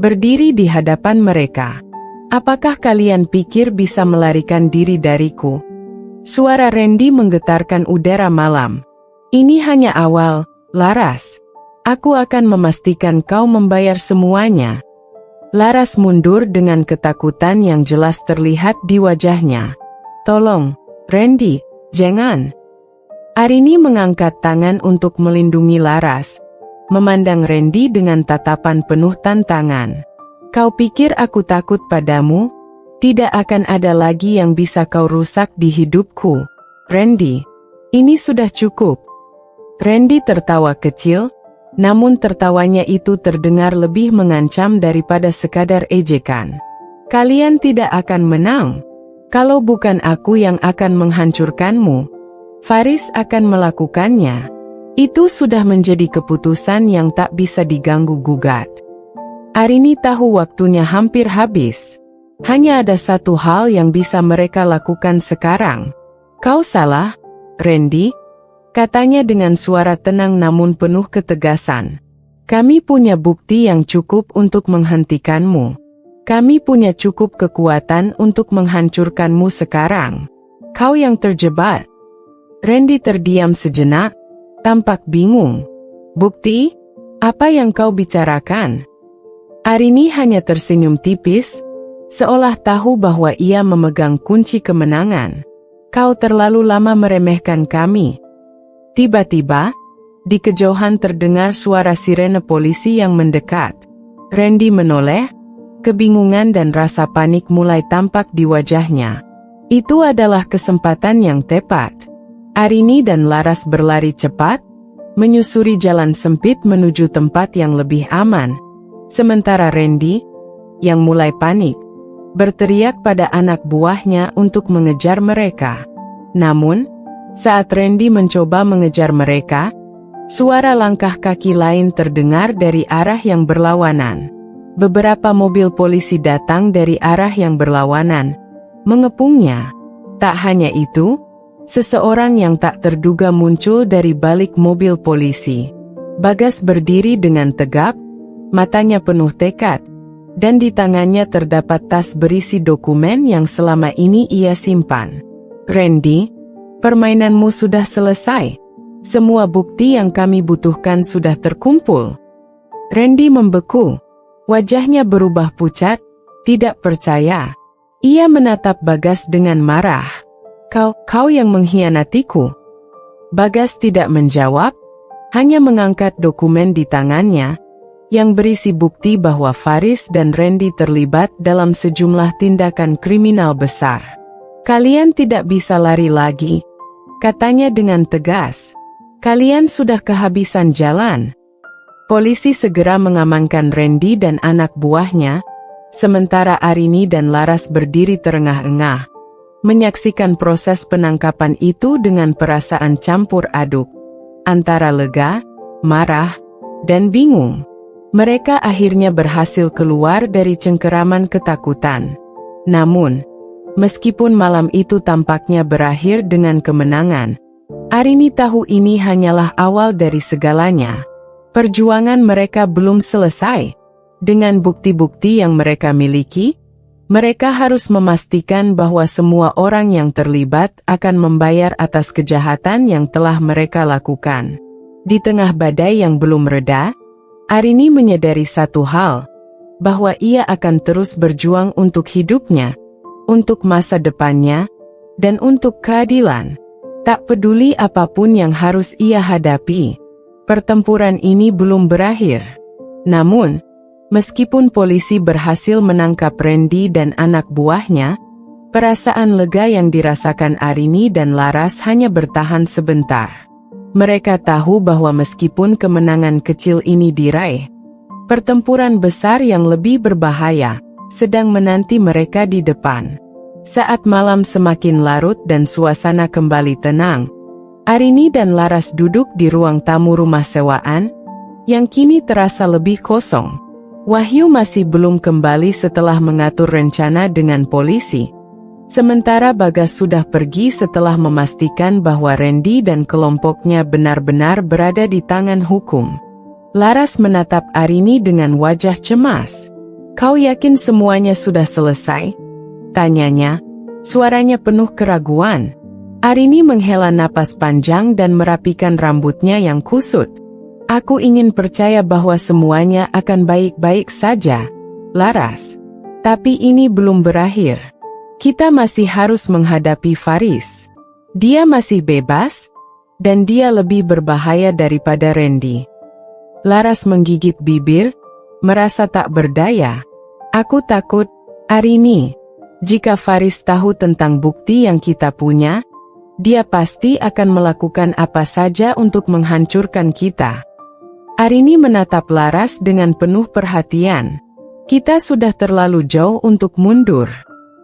berdiri di hadapan mereka. Apakah kalian pikir bisa melarikan diri dariku? Suara Randy menggetarkan udara malam. Ini hanya awal, Laras. Aku akan memastikan kau membayar semuanya. Laras mundur dengan ketakutan yang jelas terlihat di wajahnya. Tolong, Randy, jangan. Arini mengangkat tangan untuk melindungi Laras, memandang Randy dengan tatapan penuh tantangan. Kau pikir aku takut padamu? Tidak akan ada lagi yang bisa kau rusak di hidupku. Randy, ini sudah cukup. Randy tertawa kecil, namun tertawanya itu terdengar lebih mengancam daripada sekadar ejekan. Kalian tidak akan menang. Kalau bukan aku yang akan menghancurkanmu, Faris akan melakukannya. Itu sudah menjadi keputusan yang tak bisa diganggu-gugat. Arini tahu waktunya hampir habis. Hanya ada satu hal yang bisa mereka lakukan sekarang. Kau salah, Randy, katanya dengan suara tenang namun penuh ketegasan. Kami punya bukti yang cukup untuk menghentikanmu. Kami punya cukup kekuatan untuk menghancurkanmu sekarang. Kau yang terjebak. Randy terdiam sejenak, tampak bingung. Bukti? Apa yang kau bicarakan? Arini hanya tersenyum tipis, seolah tahu bahwa ia memegang kunci kemenangan. Kau terlalu lama meremehkan kami. Tiba-tiba, di kejauhan terdengar suara sirene polisi yang mendekat. Randy menoleh, kebingungan dan rasa panik mulai tampak di wajahnya. Itu adalah kesempatan yang tepat. Arini dan Laras berlari cepat, menyusuri jalan sempit menuju tempat yang lebih aman. Sementara Randy, yang mulai panik, berteriak pada anak buahnya untuk mengejar mereka. Namun, saat Randy mencoba mengejar mereka, suara langkah kaki lain terdengar dari arah yang berlawanan. Beberapa mobil polisi datang dari arah yang berlawanan, mengepungnya. Tak hanya itu, seseorang yang tak terduga muncul dari balik mobil polisi. Bagas berdiri dengan tegap, matanya penuh tekad, dan di tangannya terdapat tas berisi dokumen yang selama ini ia simpan. Randy, permainanmu sudah selesai. Semua bukti yang kami butuhkan sudah terkumpul. Randy membeku. Wajahnya berubah pucat, tidak percaya. Ia menatap Bagas dengan marah. Kau yang mengkhianatiku. Bagas tidak menjawab, hanya mengangkat dokumen di tangannya, yang berisi bukti bahwa Faris dan Randy terlibat dalam sejumlah tindakan kriminal besar. Kalian tidak bisa lari lagi, katanya dengan tegas. Kalian sudah kehabisan jalan. Polisi segera mengamankan Randy dan anak buahnya, sementara Arini dan Laras berdiri terengah-engah. menyaksikan proses penangkapan itu dengan perasaan campur aduk, antara lega, marah, dan bingung. Mereka akhirnya berhasil keluar dari cengkeraman ketakutan. Namun, meskipun malam itu tampaknya berakhir dengan kemenangan, Arini tahu ini hanyalah awal dari segalanya. Perjuangan mereka belum selesai. Dengan bukti-bukti yang mereka miliki, mereka harus memastikan bahwa semua orang yang terlibat akan membayar atas kejahatan yang telah mereka lakukan. Di tengah badai yang belum reda, Arini menyadari satu hal, bahwa ia akan terus berjuang untuk hidupnya, untuk masa depannya, dan untuk keadilan. Tak peduli apapun yang harus ia hadapi, pertempuran ini belum berakhir. Namun, meskipun polisi berhasil menangkap Randy dan anak buahnya, perasaan lega yang dirasakan Arini dan Laras hanya bertahan sebentar. Mereka tahu bahwa meskipun kemenangan kecil ini diraih, pertempuran besar yang lebih berbahaya sedang menanti mereka di depan. Saat malam semakin larut dan suasana kembali tenang, Arini dan Laras duduk di ruang tamu rumah sewaan, yang kini terasa lebih kosong. Wahyu masih belum kembali setelah mengatur rencana dengan polisi. Sementara Bagas sudah pergi setelah memastikan bahwa Randy dan kelompoknya benar-benar berada di tangan hukum. Laras menatap Arini dengan wajah cemas. "Kau yakin semuanya sudah selesai?" tanyanya, suaranya penuh keraguan. Arini menghela napas panjang dan merapikan rambutnya yang kusut. "Aku ingin percaya bahwa semuanya akan baik-baik saja, Laras. Tapi ini belum berakhir. Kita masih harus menghadapi Faris. Dia masih bebas, dan dia lebih berbahaya daripada Randy." Laras menggigit bibir, merasa tak berdaya. "Aku takut, Arini. Jika Faris tahu tentang bukti yang kita punya, dia pasti akan melakukan apa saja untuk menghancurkan kita." Arini menatap Laras dengan penuh perhatian. "Kita sudah terlalu jauh untuk mundur.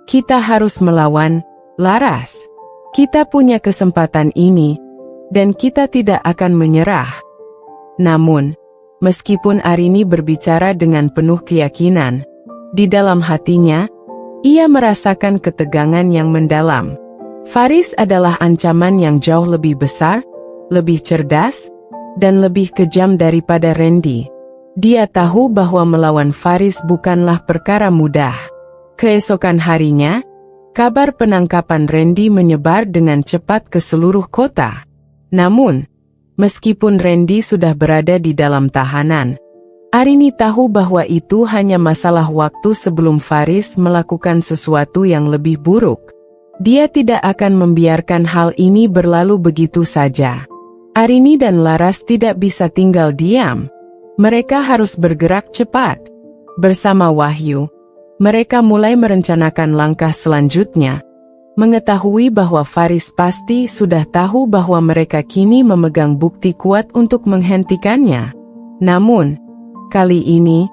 Kita harus melawan, Laras. Kita punya kesempatan ini, dan kita tidak akan menyerah." Namun, meskipun Arini berbicara dengan penuh keyakinan, di dalam hatinya, ia merasakan ketegangan yang mendalam. Faris adalah ancaman yang jauh lebih besar, lebih cerdas, dan lebih kejam daripada Randy. Dia tahu bahwa melawan Faris bukanlah perkara mudah. Keesokan harinya, kabar penangkapan Randy menyebar dengan cepat ke seluruh kota. Namun, meskipun Randy sudah berada di dalam tahanan, Arini tahu bahwa itu hanya masalah waktu sebelum Faris melakukan sesuatu yang lebih buruk. Dia tidak akan membiarkan hal ini berlalu begitu saja. Arini dan Laras tidak bisa tinggal diam. Mereka harus bergerak cepat. Bersama Wahyu, mereka mulai merencanakan langkah selanjutnya, mengetahui bahwa Faris pasti sudah tahu bahwa mereka kini memegang bukti kuat untuk menghentikannya. Namun, kali ini,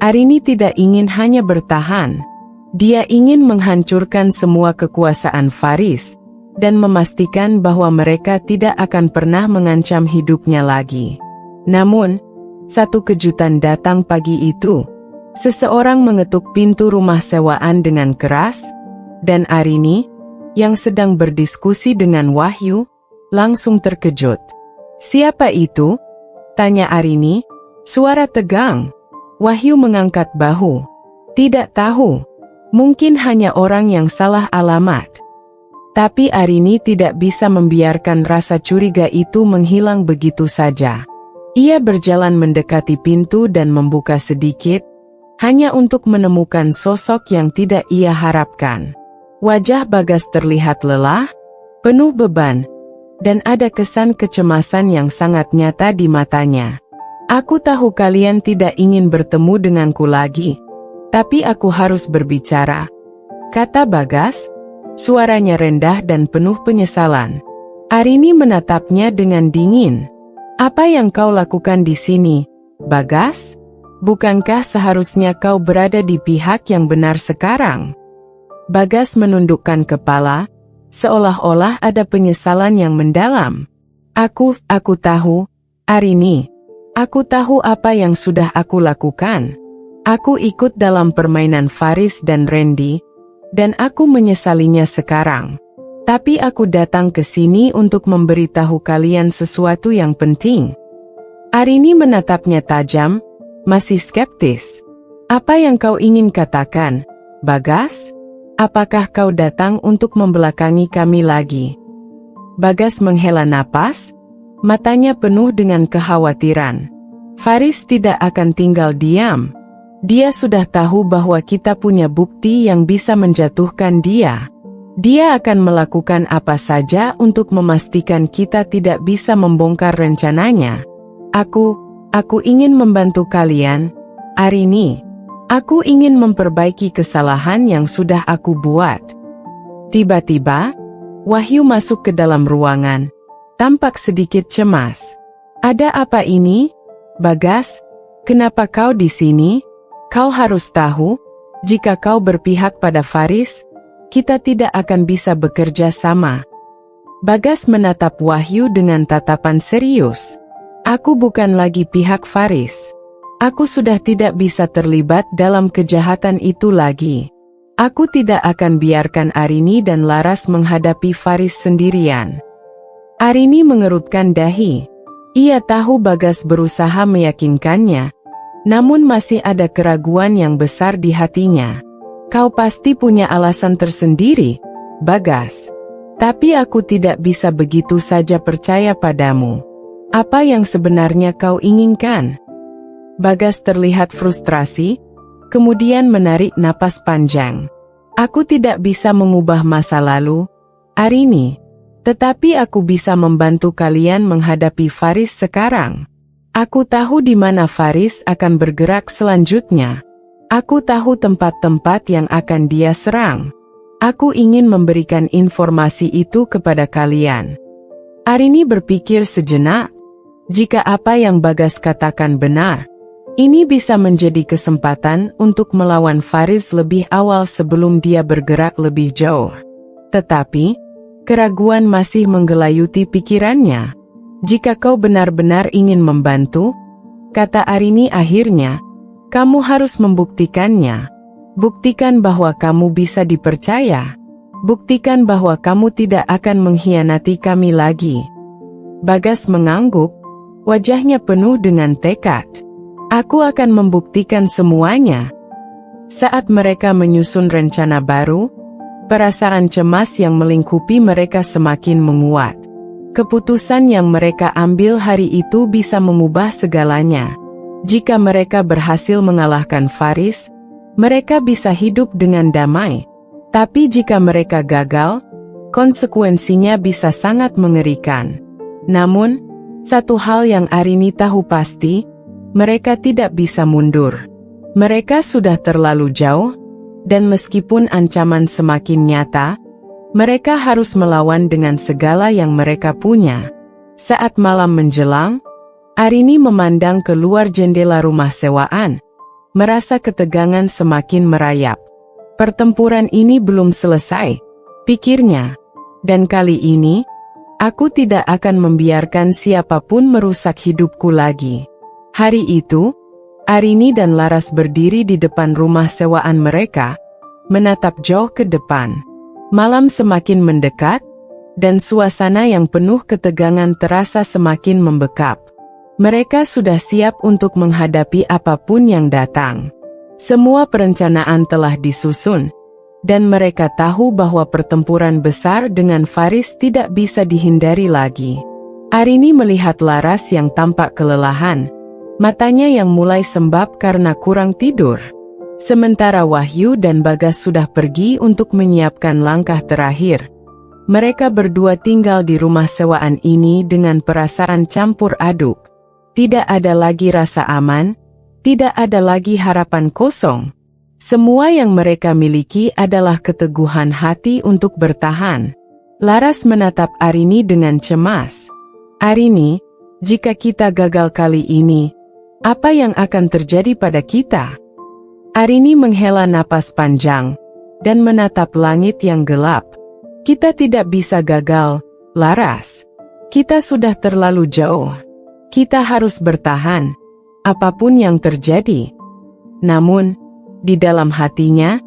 Arini tidak ingin hanya bertahan. Dia ingin menghancurkan semua kekuasaan Faris, dan memastikan bahwa mereka tidak akan pernah mengancam hidupnya lagi. Namun, satu kejutan datang pagi itu. Seseorang mengetuk pintu rumah sewaan dengan keras, dan Arini, yang sedang berdiskusi dengan Wahyu, langsung terkejut. "Siapa itu?" tanya Arini, suara tegang. Wahyu mengangkat bahu. "Tidak tahu. Mungkin hanya orang yang salah alamat." Tapi Arini tidak bisa membiarkan rasa curiga itu menghilang begitu saja. Ia berjalan mendekati pintu dan membuka sedikit, hanya untuk menemukan sosok yang tidak ia harapkan. Wajah Bagas terlihat lelah, penuh beban, dan ada kesan kecemasan yang sangat nyata di matanya. "Aku tahu kalian tidak ingin bertemu denganku lagi, tapi aku harus berbicara," kata Bagas, suaranya rendah dan penuh penyesalan. Arini menatapnya dengan dingin. "Apa yang kau lakukan di sini, Bagas? Bukankah seharusnya kau berada di pihak yang benar sekarang?" Bagas menundukkan kepala, seolah-olah ada penyesalan yang mendalam. Aku tahu, Arini. Aku tahu apa yang sudah aku lakukan. Aku ikut dalam permainan Faris dan Randy, dan aku menyesalinya sekarang. Tapi aku datang ke sini untuk memberitahu kalian sesuatu yang penting. Arini menatapnya tajam, masih skeptis. Apa yang kau ingin katakan, Bagas? Apakah kau datang untuk membelakangi kami lagi? Bagas menghela napas, matanya penuh dengan kekhawatiran. Faris tidak akan tinggal diam. Dia sudah tahu bahwa kita punya bukti yang bisa menjatuhkan dia. Dia akan melakukan apa saja untuk memastikan kita tidak bisa membongkar rencananya. Aku ingin membantu kalian, Arini. Aku ingin memperbaiki kesalahan yang sudah aku buat. Tiba-tiba, Wahyu masuk ke dalam ruangan, tampak sedikit cemas. Ada apa ini? Bagas, kenapa kau di sini? Kau harus tahu, jika kau berpihak pada Faris, kita tidak akan bisa bekerja sama. Bagas menatap Wahyu dengan tatapan serius. Aku bukan lagi pihak Faris. Aku sudah tidak bisa terlibat dalam kejahatan itu lagi. Aku tidak akan biarkan Arini dan Laras menghadapi Faris sendirian. Arini mengerutkan dahi. Ia tahu Bagas berusaha meyakinkannya, namun masih ada keraguan yang besar di hatinya. Kau pasti punya alasan tersendiri, Bagas. Tapi aku tidak bisa begitu saja percaya padamu. Apa yang sebenarnya kau inginkan? Bagas terlihat frustrasi, kemudian menarik napas panjang. Aku tidak bisa mengubah masa lalu, Arini. Tetapi aku bisa membantu kalian menghadapi Faris sekarang. Aku tahu di mana Faris akan bergerak selanjutnya. Aku tahu tempat-tempat yang akan dia serang. Aku ingin memberikan informasi itu kepada kalian. Arini berpikir sejenak. Jika apa yang Bagas katakan benar, ini bisa menjadi kesempatan untuk melawan Faris lebih awal sebelum dia bergerak lebih jauh. Tetapi, keraguan masih menggelayuti pikirannya. Jika kau benar-benar ingin membantu, kata Arini akhirnya, kamu harus membuktikannya. Buktikan bahwa kamu bisa dipercaya. Buktikan bahwa kamu tidak akan mengkhianati kami lagi. Bagas mengangguk, wajahnya penuh dengan tekad. Aku akan membuktikan semuanya. Saat mereka menyusun rencana baru, perasaan cemas yang melingkupi mereka semakin menguat. Keputusan yang mereka ambil hari itu bisa mengubah segalanya. Jika mereka berhasil mengalahkan Faris, mereka bisa hidup dengan damai. Tapi jika mereka gagal, konsekuensinya bisa sangat mengerikan. Namun, satu hal yang Arini tahu pasti, mereka tidak bisa mundur. Mereka sudah terlalu jauh, dan meskipun ancaman semakin nyata, mereka harus melawan dengan segala yang mereka punya. Saat malam menjelang, Arini memandang keluar jendela rumah sewaan, merasa ketegangan semakin merayap. Pertempuran ini belum selesai, pikirnya. Dan kali ini, aku tidak akan membiarkan siapapun merusak hidupku lagi. Hari itu, Arini dan Laras berdiri di depan rumah sewaan mereka, menatap jauh ke depan. Malam semakin mendekat, dan suasana yang penuh ketegangan terasa semakin membekap. Mereka sudah siap untuk menghadapi apapun yang datang. Semua perencanaan telah disusun, dan mereka tahu bahwa pertempuran besar dengan Faris tidak bisa dihindari lagi. Arini melihat Laras yang tampak kelelahan, matanya yang mulai sembab karena kurang tidur. Sementara Wahyu dan Bagas sudah pergi untuk menyiapkan langkah terakhir. Mereka berdua tinggal di rumah sewaan ini dengan perasaan campur aduk. Tidak ada lagi rasa aman, tidak ada lagi harapan kosong. Semua yang mereka miliki adalah keteguhan hati untuk bertahan. Laras menatap Arini dengan cemas. Arini, jika kita gagal kali ini, apa yang akan terjadi pada kita? Arini menghela napas panjang, dan menatap langit yang gelap. Kita tidak bisa gagal, Laras. Kita sudah terlalu jauh. Kita harus bertahan, apapun yang terjadi. Namun, di dalam hatinya,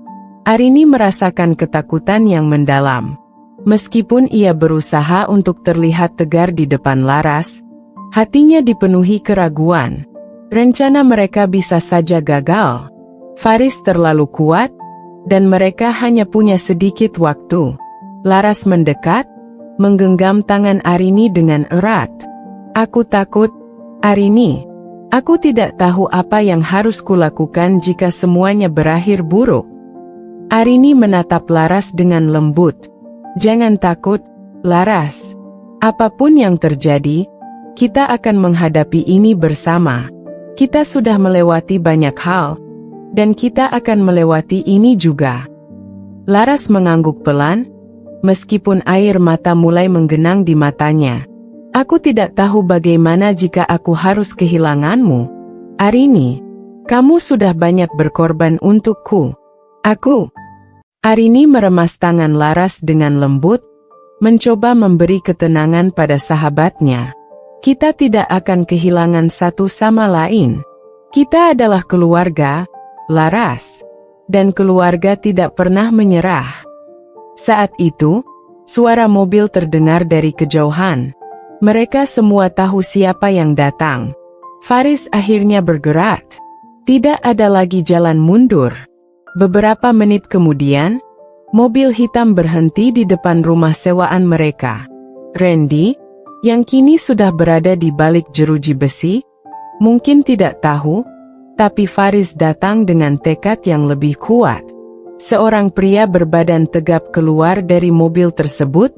Arini merasakan ketakutan yang mendalam. Meskipun ia berusaha untuk terlihat tegar di depan Laras, hatinya dipenuhi keraguan. Rencana mereka bisa saja gagal. Faris terlalu kuat, dan mereka hanya punya sedikit waktu. Laras mendekat, menggenggam tangan Arini dengan erat. Aku takut, Arini. Aku tidak tahu apa yang harus kulakukan jika semuanya berakhir buruk. Arini menatap Laras dengan lembut. Jangan takut, Laras. Apapun yang terjadi, kita akan menghadapi ini bersama. Kita sudah melewati banyak hal, dan kita akan melewati ini juga. Laras mengangguk pelan, meskipun air mata mulai menggenang di matanya. Aku tidak tahu bagaimana jika aku harus kehilanganmu. Arini, kamu sudah banyak berkorban untukku. Arini meremas tangan Laras dengan lembut, mencoba memberi ketenangan pada sahabatnya. Kita tidak akan kehilangan satu sama lain. Kita adalah keluarga, Laras. Dan keluarga tidak pernah menyerah. Saat itu, suara mobil terdengar dari kejauhan. Mereka semua tahu siapa yang datang. Faris akhirnya bergerak. Tidak ada lagi jalan mundur. Beberapa menit kemudian, mobil hitam berhenti di depan rumah sewaan mereka. Randy, yang kini sudah berada di balik jeruji besi, mungkin tidak tahu, tapi Faris datang dengan tekad yang lebih kuat. Seorang pria berbadan tegap keluar dari mobil tersebut,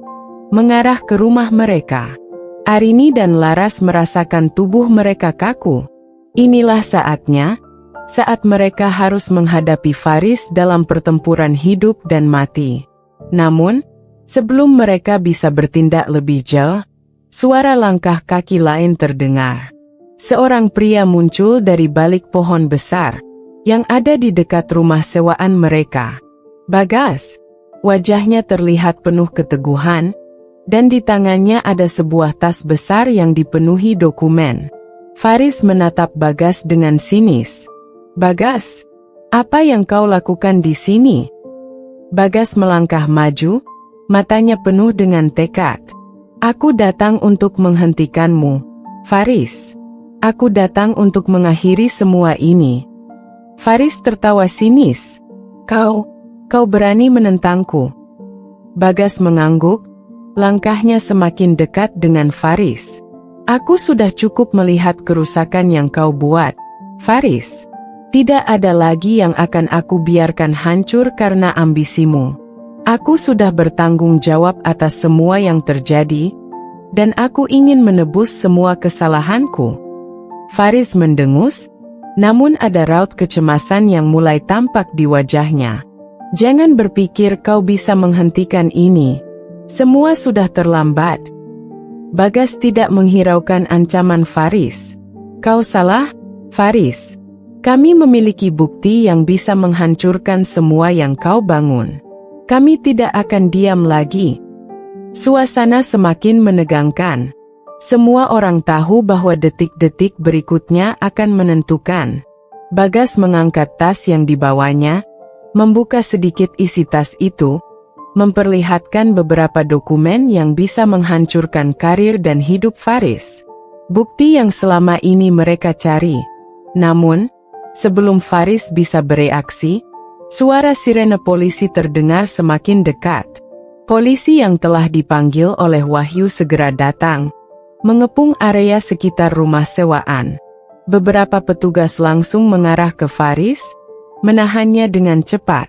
mengarah ke rumah mereka. Arini dan Laras merasakan tubuh mereka kaku. Inilah saatnya, saat mereka harus menghadapi Faris dalam pertempuran hidup dan mati. Namun, sebelum mereka bisa bertindak lebih jauh, suara langkah kaki lain terdengar. Seorang pria muncul dari balik pohon besar, yang ada di dekat rumah sewaan mereka. Bagas, wajahnya terlihat penuh keteguhan, dan di tangannya ada sebuah tas besar yang dipenuhi dokumen. Faris menatap Bagas dengan sinis. Bagas, apa yang kau lakukan di sini? Bagas melangkah maju, matanya penuh dengan tekad. Aku datang untuk menghentikanmu, Faris. Aku datang untuk mengakhiri semua ini. Faris tertawa sinis. Kau berani menentangku? Bagas mengangguk, langkahnya semakin dekat dengan Faris. Aku sudah cukup melihat kerusakan yang kau buat, Faris. Tidak ada lagi yang akan aku biarkan hancur karena ambisimu. Aku sudah bertanggung jawab atas semua yang terjadi, dan aku ingin menebus semua kesalahanku. Faris mendengus, namun ada raut kecemasan yang mulai tampak di wajahnya. Jangan berpikir kau bisa menghentikan ini. Semua sudah terlambat. Bagas tidak menghiraukan ancaman Faris. Kau salah, Faris. Kami memiliki bukti yang bisa menghancurkan semua yang kau bangun. Kami tidak akan diam lagi. Suasana semakin menegangkan. Semua orang tahu bahwa detik-detik berikutnya akan menentukan. Bagas mengangkat tas yang dibawanya, membuka sedikit isi tas itu, memperlihatkan beberapa dokumen yang bisa menghancurkan karir dan hidup Faris. Bukti yang selama ini mereka cari. Namun, sebelum Faris bisa bereaksi, suara sirene polisi terdengar semakin dekat. Polisi yang telah dipanggil oleh Wahyu segera datang, mengepung area sekitar rumah sewaan. Beberapa petugas langsung mengarah ke Faris, menahannya dengan cepat.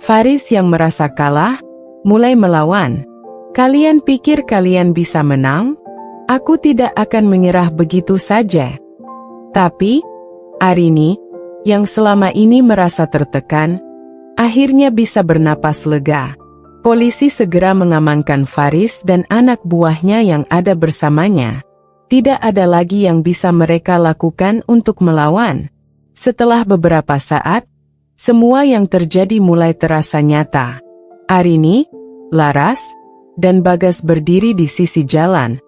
Faris yang merasa kalah, mulai melawan. Kalian pikir kalian bisa menang? Aku tidak akan menyerah begitu saja. Tapi, Arini, yang selama ini merasa tertekan, akhirnya bisa bernapas lega. Polisi segera mengamankan Faris dan anak buahnya yang ada bersamanya. Tidak ada lagi yang bisa mereka lakukan untuk melawan. Setelah beberapa saat, Semua yang terjadi mulai terasa nyata. Arini, Laras, dan Bagas berdiri di sisi jalan,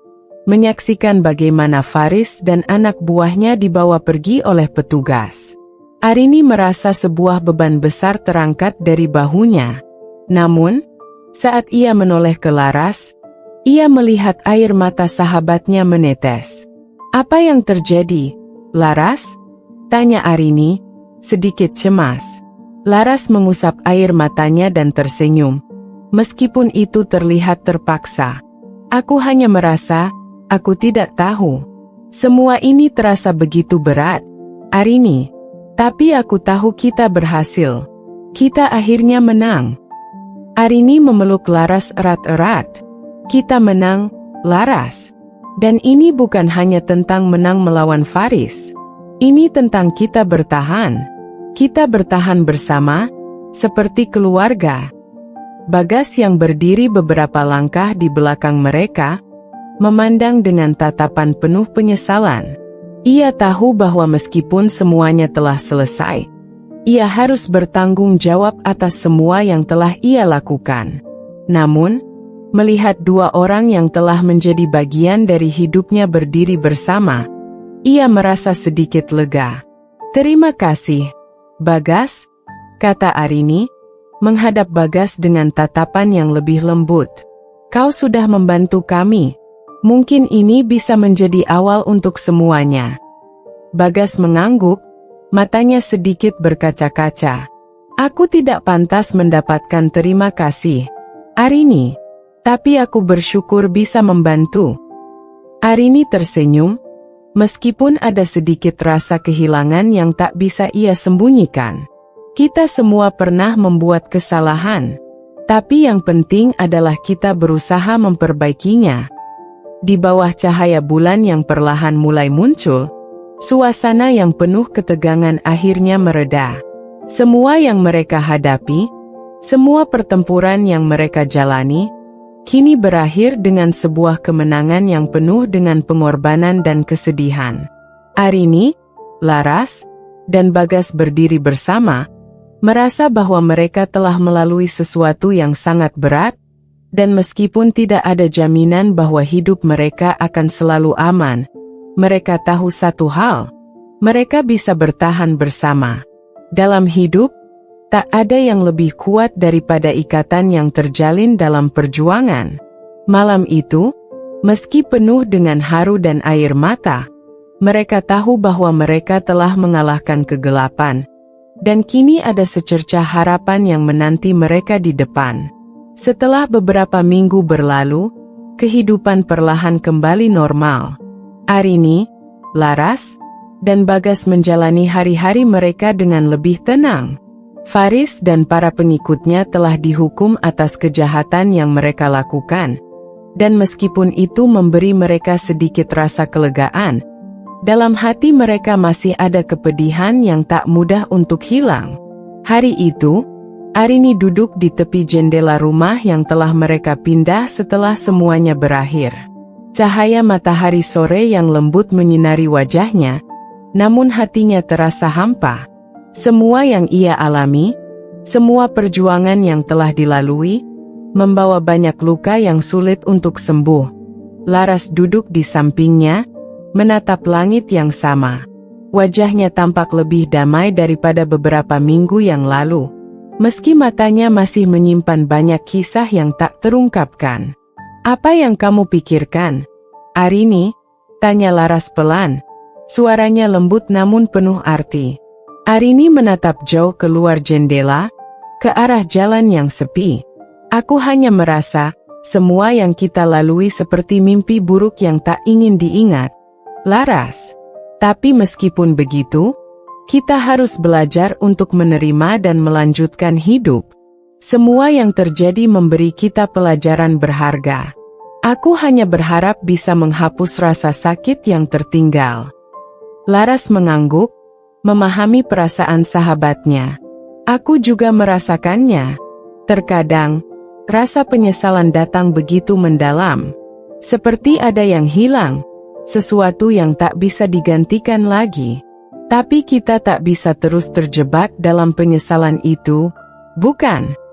menyaksikan bagaimana Faris dan anak buahnya dibawa pergi oleh petugas. Arini merasa sebuah beban besar terangkat dari bahunya. Namun, saat ia menoleh ke Laras, ia melihat air mata sahabatnya menetes. "Apa yang terjadi, Laras?" tanya Arini, sedikit cemas. Laras mengusap air matanya dan tersenyum. Meskipun itu terlihat terpaksa. "Aku hanya merasa, aku tidak tahu. Semua ini terasa begitu berat, Arini. Tapi aku tahu kita berhasil. Kita akhirnya menang." Arini memeluk Laras erat-erat. "Kita menang, Laras. Dan ini bukan hanya tentang menang melawan Faris. Ini tentang kita bertahan. Kita bertahan bersama, seperti keluarga." Bagas yang berdiri beberapa langkah di belakang mereka, memandang dengan tatapan penuh penyesalan. Ia tahu bahwa meskipun semuanya telah selesai, ia harus bertanggung jawab atas semua yang telah ia lakukan. Namun, melihat dua orang yang telah menjadi bagian dari hidupnya berdiri bersama, ia merasa sedikit lega. "Terima kasih, Bagas," kata Arini, menghadap Bagas dengan tatapan yang lebih lembut. "Kau sudah membantu kami. Mungkin ini bisa menjadi awal untuk semuanya." Bagas mengangguk, matanya sedikit berkaca-kaca. "Aku tidak pantas mendapatkan terima kasih, Arini. Tapi aku bersyukur bisa membantu." Arini tersenyum, meskipun ada sedikit rasa kehilangan yang tak bisa ia sembunyikan. "Kita semua pernah membuat kesalahan, tapi yang penting adalah kita berusaha memperbaikinya." Di bawah cahaya bulan yang perlahan mulai muncul, suasana yang penuh ketegangan akhirnya mereda. Semua yang mereka hadapi, semua pertempuran yang mereka jalani, kini berakhir dengan sebuah kemenangan yang penuh dengan pengorbanan dan kesedihan. Arini, Laras, dan Bagas berdiri bersama, merasa bahwa mereka telah melalui sesuatu yang sangat berat, dan meskipun tidak ada jaminan bahwa hidup mereka akan selalu aman, mereka tahu satu hal, mereka bisa bertahan bersama. Dalam hidup, tak ada yang lebih kuat daripada ikatan yang terjalin dalam perjuangan. Malam itu, meski penuh dengan haru dan air mata, mereka tahu bahwa mereka telah mengalahkan kegelapan, dan kini ada secercah harapan yang menanti mereka di depan. Setelah beberapa minggu berlalu, kehidupan perlahan kembali normal. Arini, Laras, dan Bagas menjalani hari-hari mereka dengan lebih tenang. Faris dan para pengikutnya telah dihukum atas kejahatan yang mereka lakukan, dan meskipun itu memberi mereka sedikit rasa kelegaan, dalam hati mereka masih ada kepedihan yang tak mudah untuk hilang. Hari itu, Arini duduk di tepi jendela rumah yang telah mereka pindah setelah semuanya berakhir. Cahaya matahari sore yang lembut menyinari wajahnya, namun hatinya terasa hampa. Semua yang ia alami, semua perjuangan yang telah dilalui, membawa banyak luka yang sulit untuk sembuh. Laras duduk di sampingnya, menatap langit yang sama. Wajahnya tampak lebih damai daripada beberapa minggu yang lalu, meski matanya masih menyimpan banyak kisah yang tak terungkapkan. "Apa yang kamu pikirkan, Arini?" tanya Laras pelan. Suaranya lembut namun penuh arti. Arini menatap jauh keluar jendela, ke arah jalan yang sepi. "Aku hanya merasa, semua yang kita lalui seperti mimpi buruk yang tak ingin diingat, Laras. Tapi meskipun begitu, kita harus belajar untuk menerima dan melanjutkan hidup. Semua yang terjadi memberi kita pelajaran berharga. Aku hanya berharap bisa menghapus rasa sakit yang tertinggal." Laras mengangguk, memahami perasaan sahabatnya. "Aku juga merasakannya. Terkadang, rasa penyesalan datang begitu mendalam. Seperti ada yang hilang, sesuatu yang tak bisa digantikan lagi. Tapi kita tak bisa terus terjebak dalam penyesalan itu, bukan?